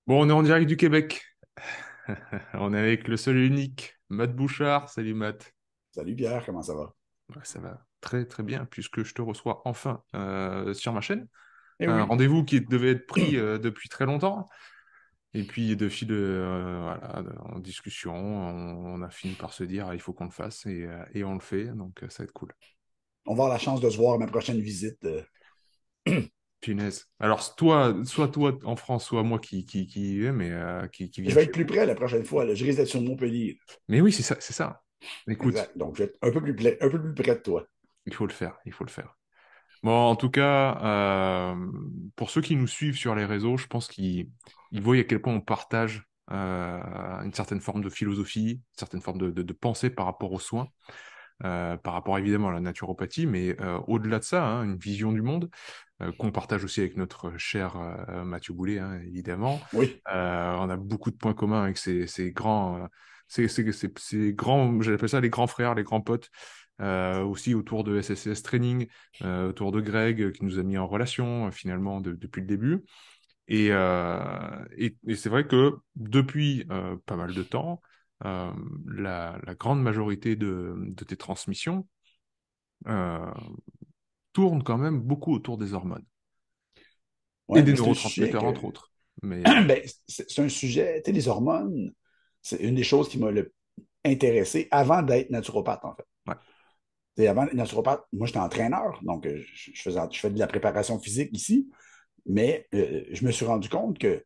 Bon, on est en direct du Québec. On est avec le seul et unique, Matt Bouchard. Salut Matt. Salut Pierre, comment ça va? Ouais, ça va très très bien puisque je te reçois enfin sur ma chaîne. Eh Un oui, rendez-vous qui devait être pris depuis très longtemps. Et puis de fil voilà, en discussion, on a fini par se dire il faut qu'on le fasse et on le fait. Donc ça va être cool. on va avoir la chance de se voir à ma prochaine visite. Punaise. Alors toi, soit toi en France, soit moi qui y vais, mais qui Je vient vais chez être plus vous. près la prochaine fois, là. Je risque d'être sur Montpellier. Mais oui, c'est ça, c'est ça. Écoute, Exact. Donc, je vais être un peu plus près de toi. il faut le faire, il faut le faire. Bon, en tout cas, pour ceux qui nous suivent sur les réseaux, je pense qu'ils voient à quel point on partage une certaine forme de philosophie, une certaine forme de pensée par rapport aux soins, par rapport évidemment à la naturopathie, mais au-delà de ça, hein, une vision du monde qu'on partage aussi avec notre cher Mathieu Boulet, hein, évidemment. Oui. On a beaucoup de points communs avec ces grands, ces grands, j'appelle ça les grands frères, les grands potes, aussi autour de SSS Training, autour de Greg, qui nous a mis en relation finalement depuis le début. Et c'est vrai que depuis pas mal de temps, euh, la grande majorité de tes transmissions euh, tournent quand même beaucoup autour des hormones et Oui, des mais c'est un sujet neurotransmetteurs, que. entre autres. Mais Ben, c'est un sujet. Tu sais, les hormones, c'est une des choses qui m'a le intéressé avant d'être naturopathe, en fait. ouais. Tu sais, avant d'être naturopathe, moi, j'étais entraîneur, donc je fais de la préparation physique ici, mais je me suis rendu compte que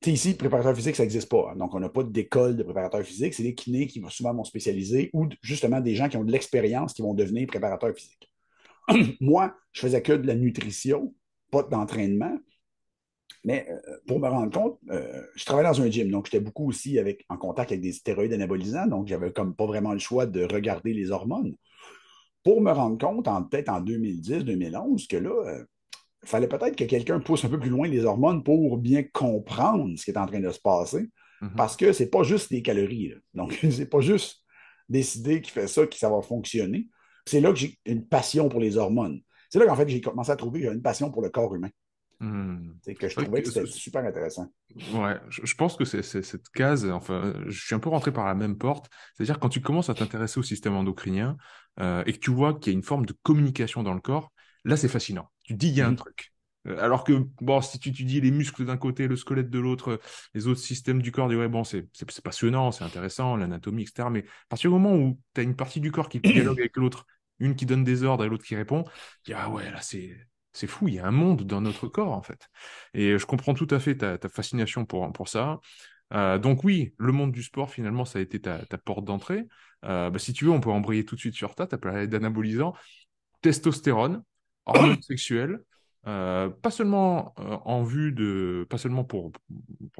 tu sais, ici, préparateur physique, ça n'existe pas, hein. Donc, on n'a pas d'école de préparateur physique. C'est des kinés qui souvent vont spécialiser ou justement des gens qui ont de l'expérience qui vont devenir préparateurs physiques. Moi, je faisais que de la nutrition, pas d'entraînement. Mais pour me rendre compte, je travaillais dans un gym, donc j'étais beaucoup aussi en contact avec des stéroïdes anabolisants, donc j'avais comme pas vraiment le choix de regarder les hormones. Pour me rendre compte, peut-être en 2010-2011, que là, il fallait peut-être que quelqu'un pousse un peu plus loin les hormones pour bien comprendre ce qui est en train de se passer. Mhm. Parce que c'est pas juste des calories, là. Donc, c'est pas juste décider qui fait ça, qui ça va fonctionner. C'est là que j'ai une passion pour les hormones. C'est là qu'en fait, j'ai commencé à trouver que j'avais une passion pour le corps humain. Hmm. C'est que je C'est vrai trouvais que que c'était super intéressant. ouais, je pense que c'est cette case, enfin, je suis un peu rentré par la même porte. C'est-à-dire quand tu commences à t'intéresser au système endocrinien et que tu vois qu'il y a une forme de communication dans le corps, là c'est fascinant. Tu te dis il y a un Mhm. truc. Alors que bon, si tu étudies les muscles d'un côté, le squelette de l'autre, les autres systèmes du corps, dis, ouais bon c'est passionnant, c'est intéressant, l'anatomie, etc. Mais à partir du moment où tu as une partie du corps qui dialogue avec l'autre, une qui donne des ordres et l'autre qui répond, tu dis ah ouais là c'est fou, il y a un monde dans notre corps en fait. Et je comprends tout à fait ta fascination pour ça. Donc oui, le monde du sport, finalement, ça a été ta porte d'entrée. Bah, si tu veux, on peut embrayer tout de suite sur tu as parlé d'anabolisant, testostérone, hormone sexuelle, pas seulement pas seulement pour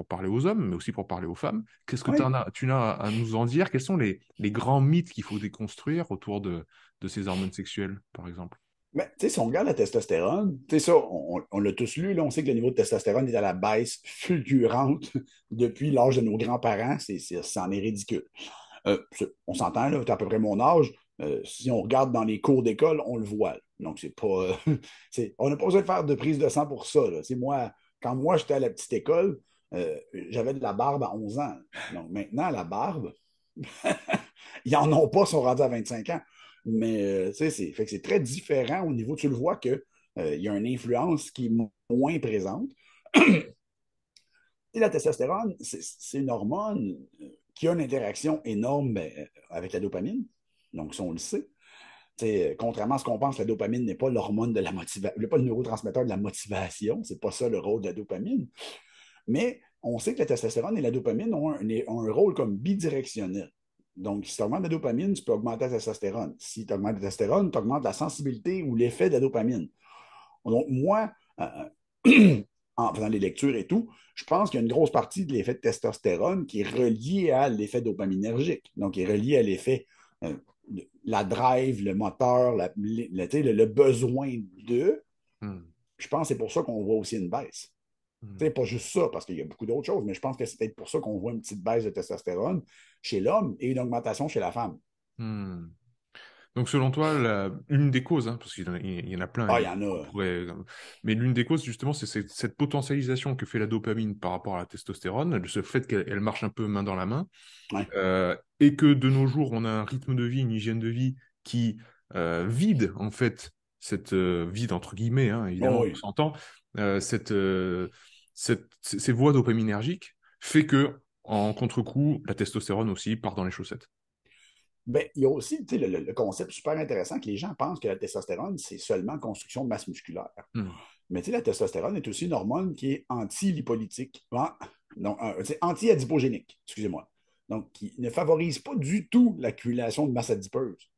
parler aux hommes, mais aussi pour parler aux femmes. Qu'est-ce que Oui. tu as à nous en dire? Quels sont les grands mythes qu'il faut déconstruire autour de ces hormones sexuelles, par exemple? Mais tu sais, si on regarde la testostérone, tu sais ça, on l'a tous lu, là, on sait que le niveau de testostérone est à la baisse fulgurante depuis l'âge de nos grands-parents. C'en est ridicule. On s'entend, là, tu as à peu près mon âge. Si on regarde dans les cours d'école, on le voit, là. Donc, c'est pas. On n'a pas besoin de faire de prise de sang pour ça, là. Moi, quand moi, j'étais à la petite école, j'avais de la barbe à 11 ans. Donc, maintenant, la barbe, ils n'en ont pas, sont rendus à 25 ans. Mais, tu sais, fait que c'est très différent au niveau, tu le vois que il y a une influence qui est moins présente. Et la testostérone, c'est une hormone qui a une interaction énorme avec la dopamine. Donc, ça, on le sait. Contrairement à ce qu'on pense, la dopamine n'est pas l'hormone de la motivation, pas le neurotransmetteur de la motivation. C'est pas ça le rôle de la dopamine. Mais on sait que la testostérone et la dopamine ont un rôle comme bidirectionnel. Donc, si tu augmentes la dopamine, tu peux augmenter la testostérone. Si tu augmentes la testostérone, tu augmentes la sensibilité ou l'effet de la dopamine. Donc, moi, en faisant les lectures et tout, je pense qu'il y a une grosse partie de l'effet de testostérone qui est relié à l'effet dopaminergique. Donc, qui est relié à l'effet, euh, la drive, le moteur, le besoin de. Hmm. Je pense que c'est pour ça qu'on voit aussi une baisse. Hmm. C'est pas juste ça, parce qu'il y a beaucoup d'autres choses, mais je pense que c'est peut-être pour ça qu'on voit une petite baisse de testostérone chez l'homme et une augmentation chez la femme. Hmm. Donc, selon toi, une des causes, hein, parce qu'il y en a plein, Ah, il y évidemment, en on a. pourrait, mais l'une des causes, justement, c'est cette potentialisation que fait la dopamine par rapport à la testostérone, ce fait qu'elle marche un peu main dans la main, Ouais. et que de nos jours, on a un rythme de vie, une hygiène de vie qui vide, en fait, cette vide, entre guillemets, hein, Oh, évidemment, on oui. s'entend, cette, ces voies dopaminergiques, fait que, en contre-coup, la testostérone aussi part dans les chaussettes. Ben, il y a aussi le concept super intéressant que les gens pensent que la testostérone, c'est seulement construction de masse musculaire. Hmm. Mais la testostérone est aussi une hormone qui est anti-lipolytique. Non, c'est anti-adipogénique, excusez-moi. Donc, qui ne favorise pas du tout l'accumulation de masse adipeuse.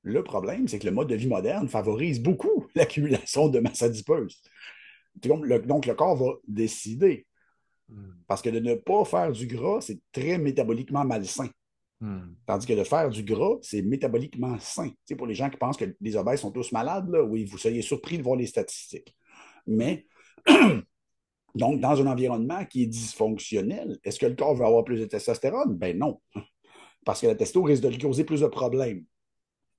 Le problème, c'est que le mode de vie moderne favorise beaucoup l'accumulation de masse adipeuse. Donc, le corps va décider. Hmm. Parce que de ne pas faire du gras, c'est très métaboliquement malsain. Hmm. Tandis que de faire du gras, c'est métaboliquement sain. Pour les gens qui pensent que les obèses sont tous malades, là, oui, vous seriez surpris de voir les statistiques. Mais, donc, dans un environnement qui est dysfonctionnel, est-ce que le corps veut avoir plus de testostérone? Ben non, parce que la testo risque de lui causer plus de problèmes.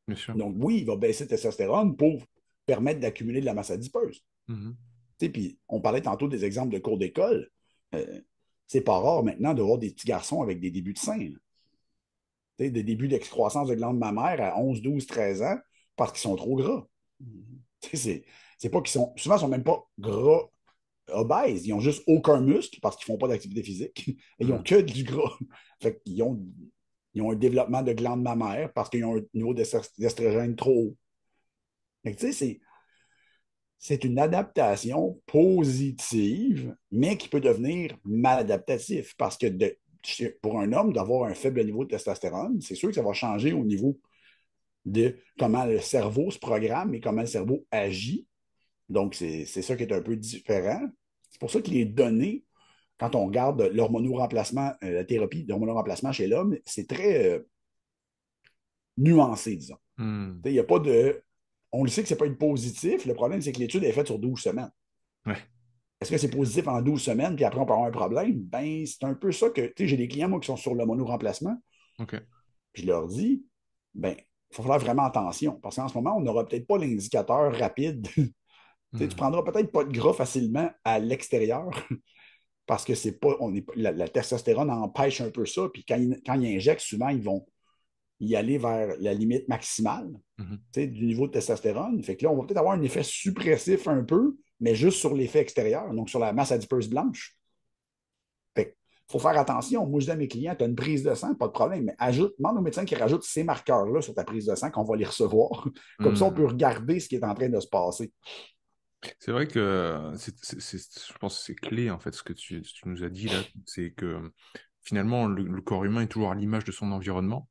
Bien sûr. Donc, oui, il va baisser la testostérone pour permettre d'accumuler de la masse adipeuse. Mhm. Puis, on parlait tantôt des exemples de cours d'école. Euh, c'est pas rare maintenant de voir des petits garçons avec des débuts de seins. Des débuts d'excroissance de glandes mammaires à 11, 12, 13 ans parce qu'ils sont trop gras. C'est pas qu'ils sont. Souvent, ils sont même pas gras obèses. Ils ont juste aucun muscle parce qu'ils font pas d'activité physique. Et ils ont Mhm. que du gras. Fait qu'ils ils ont un développement de glandes mammaires parce qu'ils ont un niveau d'estrogène trop haut. Fait que, c'est une adaptation positive, mais qui peut devenir maladaptatif parce que pour un homme, d'avoir un faible niveau de testostérone, c'est sûr que ça va changer au niveau de comment le cerveau se programme et comment le cerveau agit. Donc, c'est ça qui est un peu différent. C'est pour ça que les données, quand on regarde l'hormonoremplacement, la thérapie d'hormonoremplacement chez l'homme, c'est très nuancé, disons. Mhm. Il n'y a pas de. On le sait que ce n'est pas une positif. Le problème, c'est que l'étude est faite sur 12 semaines. Ouais. Est-ce que c'est positif en 12 semaines, puis après on peut avoir un problème? Ben, c'est un peu ça que, j'ai des clients, moi, qui sont sur le mono-remplacement, Ok. puis je leur dis, ben, il faut faire vraiment attention, parce qu'en ce moment, on n'aura peut-être pas l'indicateur rapide. Tu Mhm. prendras peut-être pas de gras facilement à l'extérieur, parce que c'est pas, la testostérone empêche un peu ça, puis quand ils injectent, souvent, ils vont y aller vers la limite maximale Mhm. du niveau de testostérone. Fait que là, on va peut-être avoir un effet suppressif un peu, mais juste sur l'effet extérieur, donc sur la masse adipeuse blanche. Fait faut faire attention. Moi, je dis à mes clients, tu as une prise de sang, pas de problème, mais demande au médecin qui rajoute ces marqueurs-là sur ta prise de sang qu'on va les recevoir. Comme ça, on peut Mhm. regarder ce qui est en train de se passer. C'est vrai que je pense que c'est clé, en fait, ce que tu nous as dit là, c'est que finalement, le corps humain est toujours à l'image de son environnement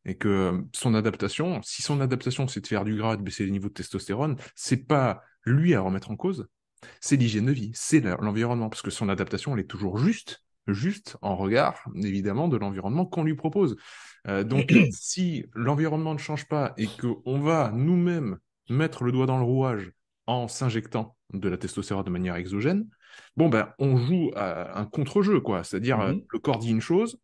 et que son adaptation, si son adaptation, c'est de faire du gras, de baisser les niveaux de testostérone, c'est pas lui à remettre en cause, c'est l'hygiène de vie, c'est l'environnement, parce que son adaptation, elle est toujours juste en regard, évidemment, de l'environnement qu'on lui propose. Donc, si l'environnement ne change pas et qu'on va nous-mêmes mettre le doigt dans le rouage en s'injectant de la testostérone de manière exogène, bon, ben, on joue à un contre-jeu, quoi. C'est-à-dire, Mhm. le corps dit une chose,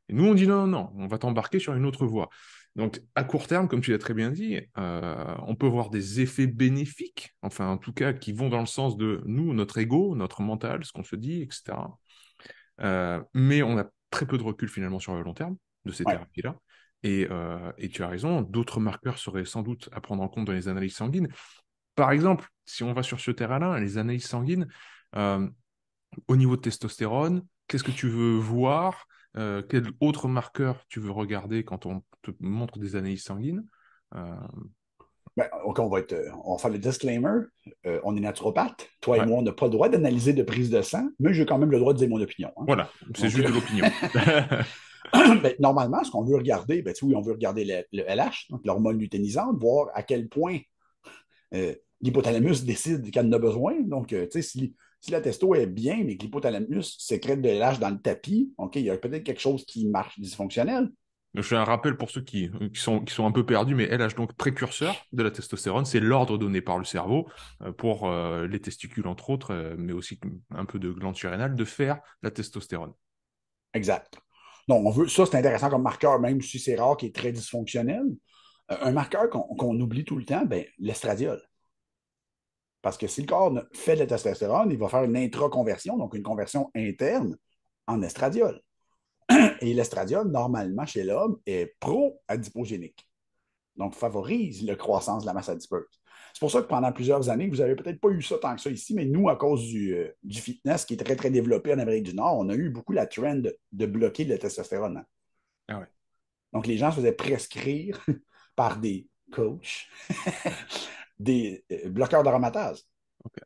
et nous, on dit non, non, non, on va t'embarquer sur une autre voie. Donc, à court terme, comme tu l'as très bien dit, on peut voir des effets bénéfiques, enfin, en tout cas, qui vont dans le sens de nous, notre ego, notre mental, ce qu'on se dit, etc. Mais on a très peu de recul finalement sur le long terme de ces Ouais. thérapies-là. Et tu as raison, d'autres marqueurs seraient sans doute à prendre en compte dans les analyses sanguines. Par exemple, si on va sur ce terrain-là, les analyses sanguines, euh, au niveau de testostérone, qu'est-ce que tu veux voir? Quel autre marqueur tu veux regarder quand on te montre des analyses sanguines? Euh, Ben, OK, on va faire le disclaimer. On est naturopathe. Toi et ouais, moi, on n'a pas le droit d'analyser de prise de sang, mais j'ai quand même le droit de dire mon opinion. Hein. voilà, c'est Donc, juste de l'opinion. ben, normalement, ce qu'on veut regarder, ben, oui, on veut regarder le LH, donc l'hormone luténisante, voir à quel point l'hypothalamus décide qu'elle en a besoin. Donc, si la testo est bien, mais que l'hypothalamus sécrète de l'LH dans le tapis, OK, il y a peut-être quelque chose qui marche dysfonctionnel. Je fais un rappel pour ceux qui sont un peu perdus, mais LH, donc précurseur de la testostérone, c'est l'ordre donné par le cerveau pour les testicules, entre autres, mais aussi un peu de glandes surrénales, de faire la testostérone. Exact. Donc, ça, c'est intéressant comme marqueur, même si c'est rare, qui est très dysfonctionnel. Un marqueur qu'on oublie tout le temps, ben, l'estradiol. Parce que si le corps fait de la testostérone, il va faire une intraconversion, donc une conversion interne en estradiol. Et l'estradiol, normalement, chez l'homme, est pro-adipogénique. Donc, favorise la croissance de la masse adipeuse. C'est pour ça que pendant plusieurs années, vous n'avez peut-être pas eu ça tant que ça ici, mais nous, à cause du fitness qui est très, très développé en Amérique du Nord, on a eu beaucoup la trend de bloquer le testostérone. Ah ouais. Donc, les gens se faisaient prescrire par des coachs des bloqueurs d'aromatase. Ok.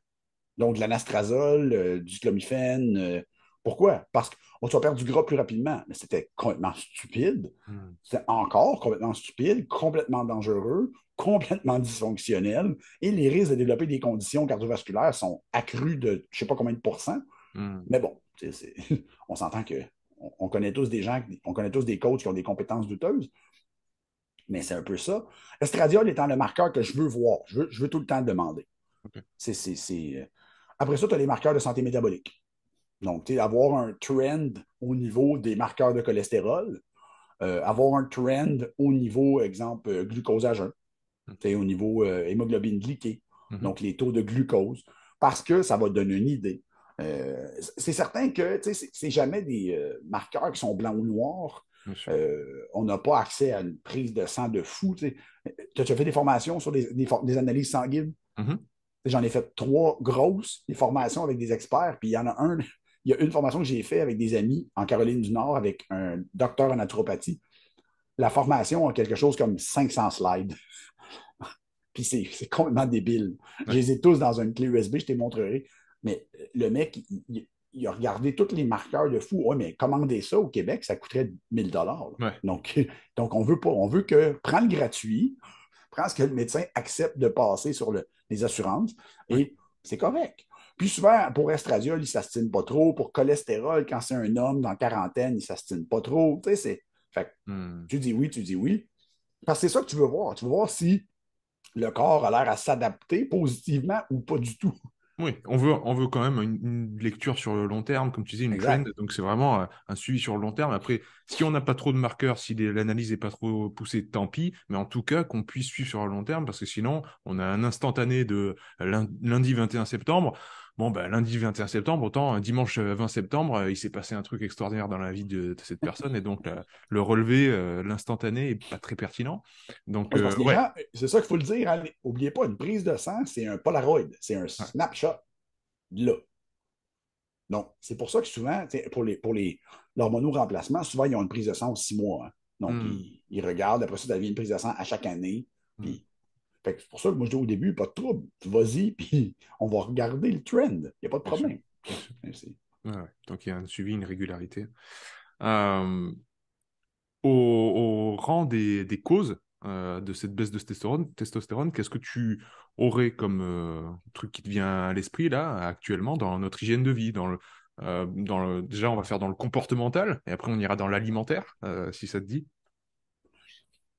Donc, de l'anastrazole, du clomifène. Pourquoi? Parce qu'on va perdre du gras plus rapidement. Mais c'était complètement stupide. Hmm. C'était encore complètement stupide, complètement dangereux, complètement dysfonctionnel. Et les risques de développer des conditions cardiovasculaires sont accrus de je ne sais pas combien de pourcents. Hmm. Mais bon, on s'entend que on connaît tous des gens, on connaît tous des coachs qui ont des compétences douteuses. Mais c'est un peu ça. Estradiol étant le marqueur que je veux voir, je veux tout le temps le demander. Ok. Après ça, tu as les marqueurs de santé métabolique. Donc, avoir un trend au niveau des marqueurs de cholestérol, avoir un trend au niveau, exemple, glucose à jeun, au niveau hémoglobine glyquée, Mhm. donc les taux de glucose, parce que ça va donner une idée. C'est certain que c'est jamais des marqueurs qui sont blancs ou noirs. Bien sûr. On n'a pas accès à une prise de sang de fou. Tu as fait des formations sur des analyses sanguines? Mhm. J'en ai fait 3 grosses, des formations avec des experts, puis il y a une formation que j'ai faite avec des amis en Caroline du Nord avec un docteur en naturopathie. La formation a quelque chose comme 500 slides. Puis c'est complètement débile. Je Ouais. les ai tous dans une clé USB, je te montrerai. Mais le mec, il a regardé tous les marqueurs de fou. Ouais, mais commander ça au Québec, ça coûterait 1000 $. Ouais. Donc on veut pas. On veut que prends le gratuit, prends ce que le médecin accepte de passer sur les assurances Ouais. et c'est correct. Puis souvent, pour estradiol, il ne s'astine pas trop. Pour cholestérol, quand c'est un homme dans quarantaine, il ne s'astine pas trop. Tu sais, Fait que Hmm. tu dis oui, tu dis oui. Parce que c'est ça que tu veux voir. Tu veux voir si le corps a l'air à s'adapter positivement ou pas du tout. Oui, on veut quand même une lecture sur le long terme, comme tu disais, une trend. Exact. Donc c'est vraiment un suivi sur le long terme. Après, si on n'a pas trop de marqueurs, si l'analyse n'est pas trop poussée, tant pis. Mais en tout cas, qu'on puisse suivre sur le long terme, parce que sinon, on a un instantané de lundi 21 septembre. Bon, ben, lundi 21 septembre, autant dimanche 20 septembre, il s'est passé un truc extraordinaire dans la vie de cette personne. Et donc, le relevé, l'instantané, est pas très pertinent. Donc, Oui, c'est parce que les ouais. gens, c'est ça qu'il faut le dire. Hein. N'oubliez pas, une prise de sang, c'est un Polaroid, c'est un Ouais. snapshot là. Donc, c'est pour ça que souvent, pour les l'hormonoremplacement, souvent, ils ont une prise de sang aux 6 mois. Hein. Donc, Hmm. ils regardent, après ça, ça devient une prise de sang à chaque année. Hmm. Puis, c'est pour ça que moi, je dis au début, pas de trouble. Vas-y, puis on va regarder le trend. Il n'y a pas de Bien sûr. problème. Bien sûr. Ouais, ouais. Donc il y a un suivi, une régularité. Euh, au rang des causes de cette baisse de testostérone, qu'est-ce que tu aurais comme truc qui te vient à l'esprit là, actuellement, dans notre hygiène de vie, déjà on va faire dans le comportemental, et après on ira dans l'alimentaire, si ça te dit.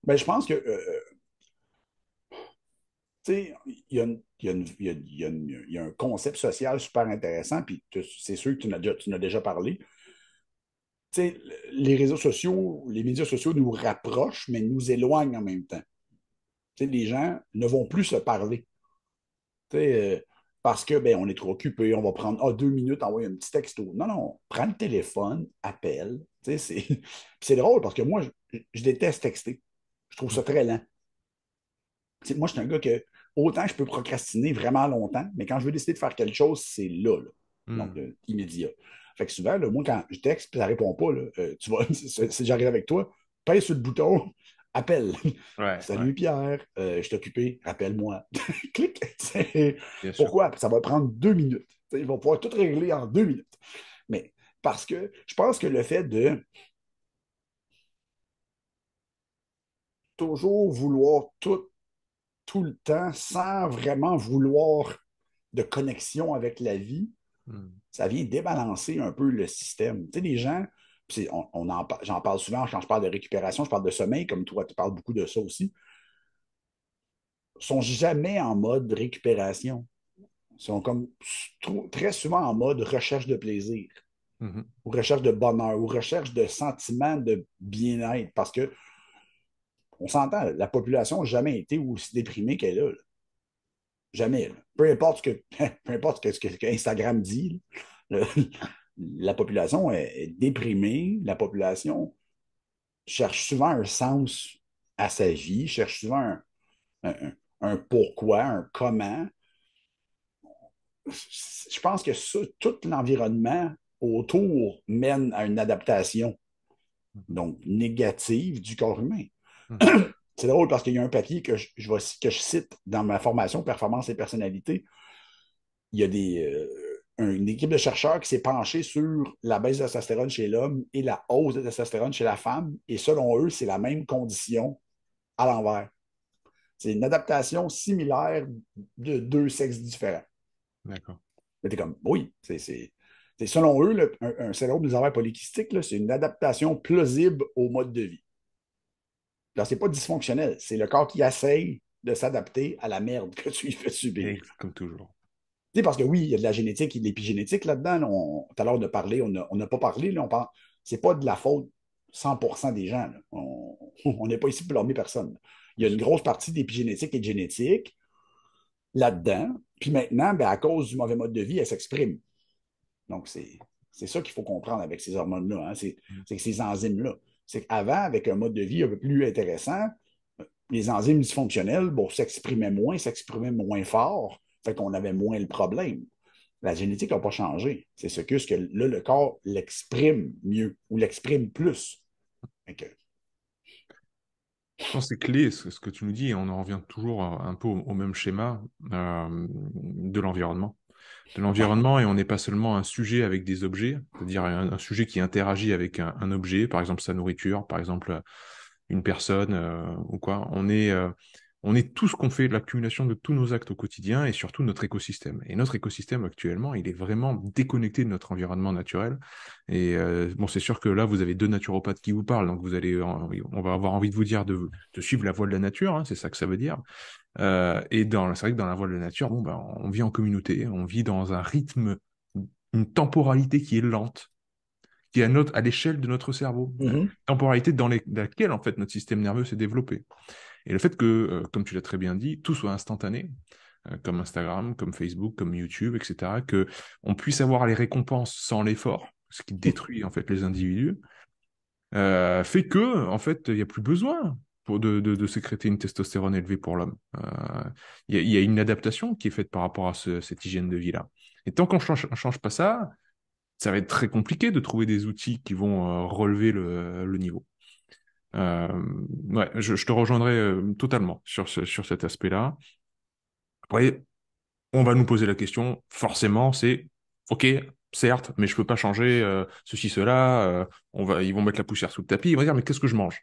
Ben, je pense que tu sais, il y a un concept social super intéressant, puis c'est sûr que tu en as déjà parlé. Tu sais, les réseaux sociaux, les médias sociaux nous rapprochent, mais nous éloignent en même temps. Tu sais, les gens ne vont plus se parler. Tu sais, parce que ben, on est trop occupé, on va prendre 2 minutes, envoyer un petit texto. Non, non, prends le téléphone, appelle. Tu sais, c'est drôle parce que moi, je déteste texter. Je trouve ça très lent. Tu sais, moi, je suis un gars que autant je peux procrastiner vraiment longtemps, mais quand je veux décider de faire quelque chose, c'est là, là. Donc, Hmm. immédiat. Fait que souvent, là, moi, quand je texte et ça ne répond pas, là, tu vois, si j'arrive avec toi, pèse sur le bouton, appelle. Ouais, ouais, Salut Pierre, je suis occupé, rappelle-moi. Clic. bien sûr. Pourquoi? Ça va prendre 2 minutes. Il va pouvoir tout régler en 2 minutes. Mais parce que je pense que le fait de toujours vouloir tout le temps sans vraiment vouloir de connexion avec la vie, Hmm. ça vient débalancer un peu le système. Tu sais, les gens, j'en parle souvent quand je parle de récupération, je parle de sommeil, comme toi, tu parles beaucoup de ça aussi, sont jamais en mode récupération. Ils sont comme très souvent en mode recherche de plaisir, Mhm. ou recherche de bonheur, ou recherche de sentiments de bien-être. Parce que on s'entend, la population n'a jamais été aussi déprimée qu'elle est là. Jamais. Là. Peu importe peu importe ce que Instagram dit, là, la population est déprimée. La population cherche souvent un sens à sa vie, cherche souvent un pourquoi, un comment. Je pense que ça, tout l'environnement autour mène à une adaptation, donc négative du corps humain. Mhm. C'est drôle parce qu'il y a un papier que je cite dans ma formation Performance et personnalité. Il y a une équipe de chercheurs qui s'est penchée sur la baisse de testostérone chez l'homme et la hausse de testostérone chez la femme. Et selon eux, c'est la même condition à l'envers. C'est une adaptation similaire de deux sexes différents. D'accord. Mais t'es comme, oui, selon eux, un syndrome des ovaires polykystiques, c'est une adaptation plausible au mode de vie. Là, c'est pas dysfonctionnel, c'est le corps qui essaye de s'adapter à la merde que tu lui fais subir. Comme toujours. Tu sais, parce que oui, il y a de la génétique et de l'épigénétique là-dedans. Là, tout à l'heure de parler, on n'a pas parlé, là, c'est pas de la faute 100% des gens. Là. On n'est pas ici pour blâmer personne. Il y a une grosse partie d'épigénétique et de génétique là-dedans. Puis maintenant, ben, à cause du mauvais mode de vie, elle s'exprime. Donc, c'est ça qu'il faut comprendre avec ces hormones-là. Hein. C'est que ces enzymes-là. C'est qu'avant, avec un mode de vie un peu plus intéressant, les enzymes dysfonctionnelles, bon, s'exprimaient moins fort, fait qu'on avait moins le problème. La génétique n'a pas changé. C'est ce que là, le corps l'exprime mieux ou l'exprime plus. Que... Non, c'est clé ce que tu nous dis, et on en revient toujours un peu au même schéma de l'environnement. De Ouais. l'environnement, et on n'est pas seulement un sujet avec des objets, c'est-à-dire un sujet qui interagit avec un objet, par exemple sa nourriture, par exemple une personne ou quoi. On est tout ce qu'on fait, l'accumulation de tous nos actes au quotidien et surtout notre écosystème. Et notre écosystème actuellement, il est vraiment déconnecté de notre environnement naturel. Et bon, c'est sûr que là, vous avez deux naturopathes qui vous parlent, donc on va avoir envie de vous dire de suivre la voie de la nature, hein, c'est ça que ça veut dire. C'est vrai que dans la voie de la nature, bon, ben, on vit en communauté, on vit dans un rythme, une temporalité qui est lente, qui est à l'échelle de notre cerveau. Mm-hmm. Temporalité dans laquelle, en fait, notre système nerveux s'est développé. Et le fait que, comme tu l'as très bien dit, tout soit instantané, comme Instagram, comme Facebook, comme YouTube, etc., que on puisse avoir les récompenses sans l'effort, ce qui détruit, en fait, les individus, fait que, en fait, il n'y a plus besoin de sécréter une testostérone élevée pour l'homme. Il y a une adaptation qui est faite par rapport à cette hygiène de vie-là. Et tant qu'on change pas ça, ça va être très compliqué de trouver des outils qui vont relever le niveau. Euh, ouais, je te rejoindrai totalement sur cet aspect-là. Après, on va nous poser la question, forcément, c'est, ok, certes, mais je peux pas changer ceci, cela, ils vont mettre la poussière sous le tapis, ils vont dire, mais qu'est-ce que je mange?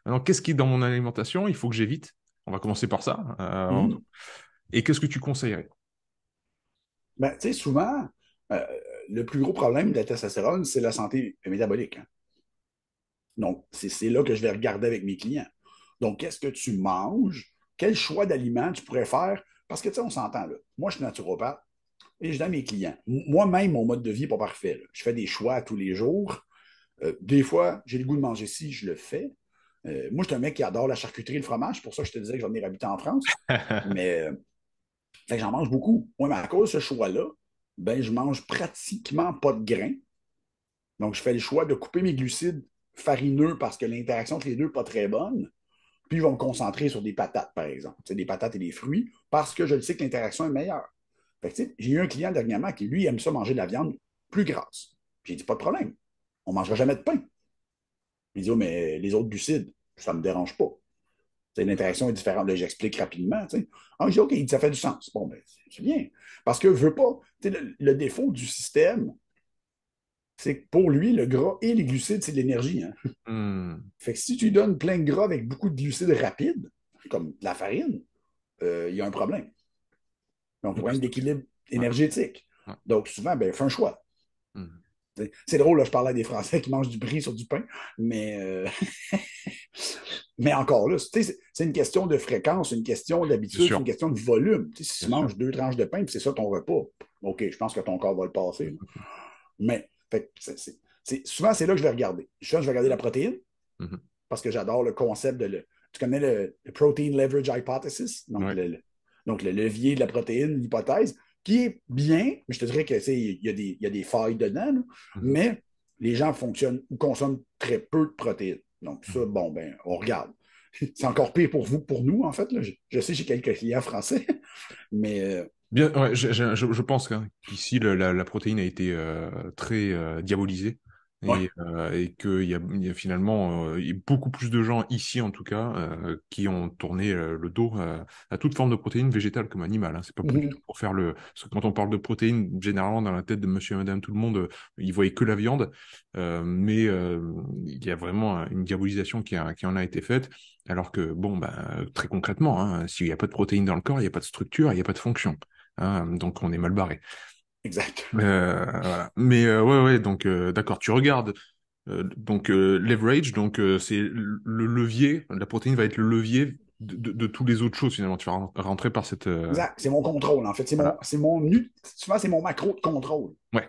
Alors, qu'est-ce qui est dans mon alimentation? Il faut que j'évite. On va commencer par ça. Mm-hmm. Et qu'est-ce que tu conseillerais? Ben, tu sais, souvent, euh, le plus gros problème de la testostérone, c'est la santé métabolique. Hein. Donc, c'est là que je vais regarder avec mes clients. Donc, qu'est-ce que tu manges? Quel choix d'aliments tu pourrais faire? Parce que, tu sais, on s'entend là. Moi, je suis naturopathe et je dis à mes clients, moi-même, mon mode de vie n'est pas parfait. Là. Je fais des choix tous les jours. Des fois, j'ai le goût de manger ci, je le fais. Moi, je suis un mec qui adore la charcuterie et le fromage. C'est pour ça que je te disais que j'en ai habité en France. Mais fait que j'en mange beaucoup. Oui, mais à cause de ce choix-là, ben, je mange pratiquement pas de grains. Donc, je fais le choix de couper mes glucides farineux parce que l'interaction entre les deux n'est pas très bonne. Puis, je vais me concentrer sur des patates, par exemple. Tu sais, des patates et des fruits parce que je le sais que l'interaction est meilleure. Fait que, tu sais, j'ai eu un client dernièrement qui, lui, aime ça manger de la viande plus grasse. J'ai dit, pas de problème. On ne mangera jamais de pain. Il dit, oh, mais les autres glucides, ça ne me dérange pas. L'interaction est différente. Là, j'explique rapidement. T'sais. Ah, je dis, OK, ça fait du sens. Bon, ben, c'est bien. Parce que je veux pas. Le défaut du système, c'est que pour lui, le gras et les glucides, c'est de l'énergie. Hein. Hmm. Fait que si tu lui donnes plein de gras avec beaucoup de glucides rapides, comme de la farine, il y a un problème. Donc, Ouais, problème stocké. d'équilibre Ouais, énergétique. ouais. Donc, souvent, ben, fais un choix. Hmm. C'est drôle, là, je parlais à des Français qui mangent du brie sur du pain, mais, mais encore là, c'est une question de fréquence, une question C'est d'habitude, c'est sûr, une question de volume. Si bien tu sûr. manges 2 tranches de pain, c'est ça ton repas, OK, je pense que ton corps va le passer. Là. Mais fait, souvent, c'est là que je vais regarder. Je vais regarder la protéine, Mhm. parce que j'adore le concept tu connais le Protein Leverage Hypothesis, Ouais. donc le levier de la protéine, l'hypothèse, qui est bien, mais je te dirais que il y a des failles dedans, là, Mhm. mais les gens fonctionnent ou consomment très peu de protéines. Donc, ça, Mhm. bon, ben, on regarde. C'est encore pire pour vous que pour nous, en fait. Là. Je sais, j'ai quelques clients français, mais Bien, ouais, je pense qu'ici, la protéine a été très diabolisée ouais. et qu'il y a finalement il y a beaucoup plus de gens ici, en tout cas, qui ont tourné le dos à toute forme de protéine végétale comme animale. Hein. C'est pas du tout Mhm. pour faire le... Parce que quand on parle de protéines, généralement, dans la tête de monsieur et madame tout le monde, ils voyaient que la viande. Mais il y a vraiment une diabolisation qui en a été faite. Alors que, bon, ben, très concrètement, hein, s'il n'y a pas de protéines dans le corps, il n'y a pas de structure, il n'y a pas de fonction. Hein, donc on est mal barré. Exact. Voilà. Mais ouais, ouais, donc d'accord, tu regardes. Donc leverage, donc c'est le levier, la protéine va être le levier de tous les autres choses finalement. Tu vas rentrer par cette... Exact. C'est mon contrôle, en fait. voilà. Souvent, c'est mon macro de contrôle. Ouais.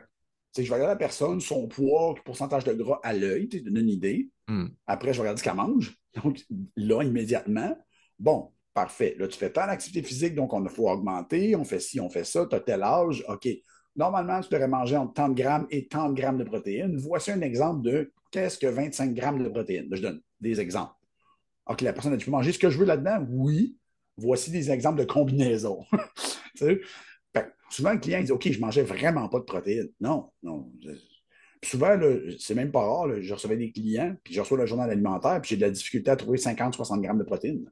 C'est que je vais regarder la personne, son poids, le pourcentage de gras à l'œil, tu sais, donner une idée. Hmm. Après, je vais regarder ce qu'elle mange. Donc, là, immédiatement, bon, parfait. Là, tu fais tant d'activité physique, donc on faut augmenter, on fait ci, on fait ça, tu as tel âge, OK. Normalement, tu devrais manger entre tant de grammes et tant de grammes de protéines. Voici un exemple de qu'est-ce que 25 grammes de protéines. Là, je donne des exemples. OK, la personne a dit, je peux manger ce que je veux là-dedans? Oui. Voici des exemples de combinaisons. Tu sais? Souvent, le client dit, OK, je mangeais vraiment pas de protéines. Non, non. Puis souvent, là, c'est même pas rare, là, je recevais des clients, puis je reçois le journal alimentaire, puis j'ai de la difficulté à trouver 50-60 grammes de protéines.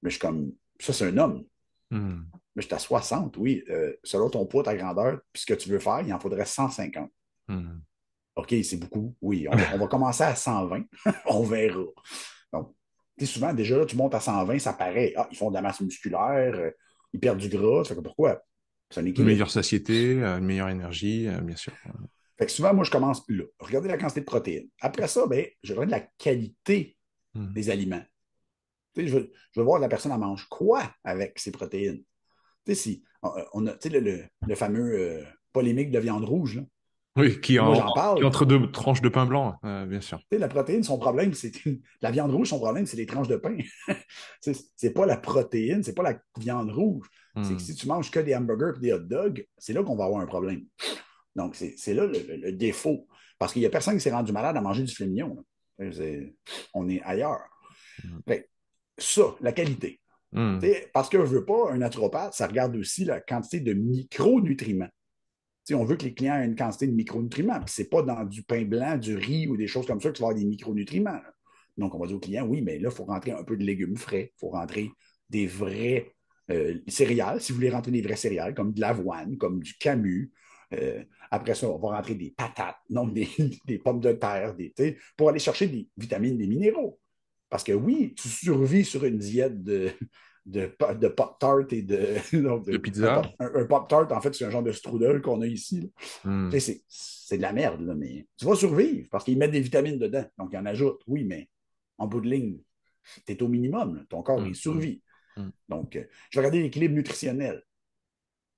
Mais je suis comme, ça, c'est un homme. Hmm. Mais je suis à 60, oui. Selon ton poids, ta grandeur, puis ce que tu veux faire, il en faudrait 150. Hmm. OK, c'est beaucoup. Oui, on va commencer à 120. On verra. Donc, souvent, déjà, là, tu montes à 120, ça paraît. Ah, ils font de la masse musculaire, ils perdent du gras. Ça fait que pourquoi? C'est un Une équilibre. meilleure satiété, une meilleure énergie, bien sûr. Fait que souvent, moi, je commence là. Regardez la quantité de protéines. Après ça, ben, je regarde la qualité Hmm. des aliments. Je veux voir la personne, elle mange quoi avec ses protéines. Si on a le fameux polémique de viande rouge, là. Oui, Moi, j'en qui est parle. entre deux tranches de pain blanc, bien sûr. La protéine, son problème, c'est la viande rouge, son problème, c'est les tranches de pain. C'est pas la protéine, c'est pas la viande rouge. C'est que Hmm. si tu manges que des hamburgers et des hot dogs, c'est là qu'on va avoir un problème. Donc, c'est là le défaut. Parce qu'il n'y a personne qui s'est rendu malade à manger du filet mignon. On est ailleurs. Hmm. Fait, ça, la qualité. Hmm. Parce que je veux pas, un naturopathe, ça regarde aussi la quantité de micronutriments. On veut que les clients aient une quantité de micronutriments. Puis c'est pas dans du pain blanc, du riz ou des choses comme ça que tu vas avoir des micronutriments. Là. Donc, on va dire aux clients, oui, mais là, il faut rentrer un peu de légumes frais, il faut rentrer des vrais céréales, si vous voulez rentrer des vrais céréales, comme de l'avoine, comme du camus. Après ça, on va rentrer des patates, non, des pommes de terre, pour aller chercher des vitamines, des minéraux. Parce que oui, tu survis sur une diète de Pop-Tart et donc De pizza. un Pop-Tart, en fait, c'est un genre de strudel qu'on a ici. Hmm. C'est de la merde, là, mais tu vas survivre parce qu'ils mettent des vitamines dedans. Donc, ils en ajoutent, oui, mais en bout de ligne, tu es au minimum. Là. Ton corps, il Hmm. Hmm. survit. Hmm. Donc, je vais regarder l'équilibre nutritionnel.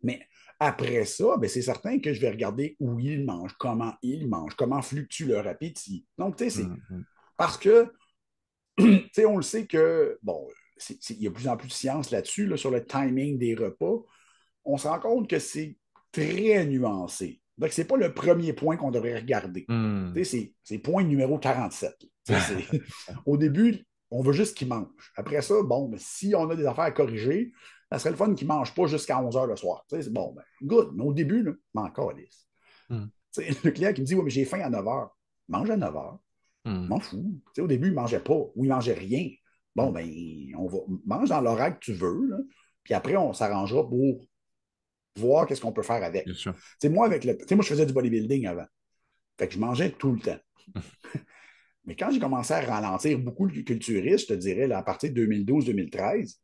Mais après ça, ben, c'est certain que je vais regarder où ils mangent, comment fluctue leur appétit. Donc, tu sais, c'est Hmm. Hmm. parce que tu sais, on le sait que, bon, il y a de plus en plus de science là-dessus, là, sur le timing des repas. On se rend compte que c'est très nuancé. Donc, ce n'est pas le premier point qu'on devrait regarder. Hmm. C'est point numéro 47. Au début, on veut juste qu'ils mangent. Après ça, bon, mais si on a des affaires à corriger, ça serait le fun qu'ils ne mangent pas jusqu'à 11 heures le soir. C'est bon, ben, good. Mais au début, là, encore, Hmm. le client qui me dit, oui, mais j'ai faim à 9 heures. Mange à 9 heures. Hmm. M'en fous. Au début, il ne mangeait pas ou il ne mangeait rien. Bon, Hmm. ben, on va mange dans l'horaire que tu veux, là, puis après, on s'arrangera pour voir qu'est-ce qu'on peut faire avec. Bien sûr. Moi, moi, je faisais du bodybuilding avant. Fait que je mangeais tout le temps. Mais quand j'ai commencé à ralentir beaucoup le culturiste, je te dirais, là, à partir de 2012-2013,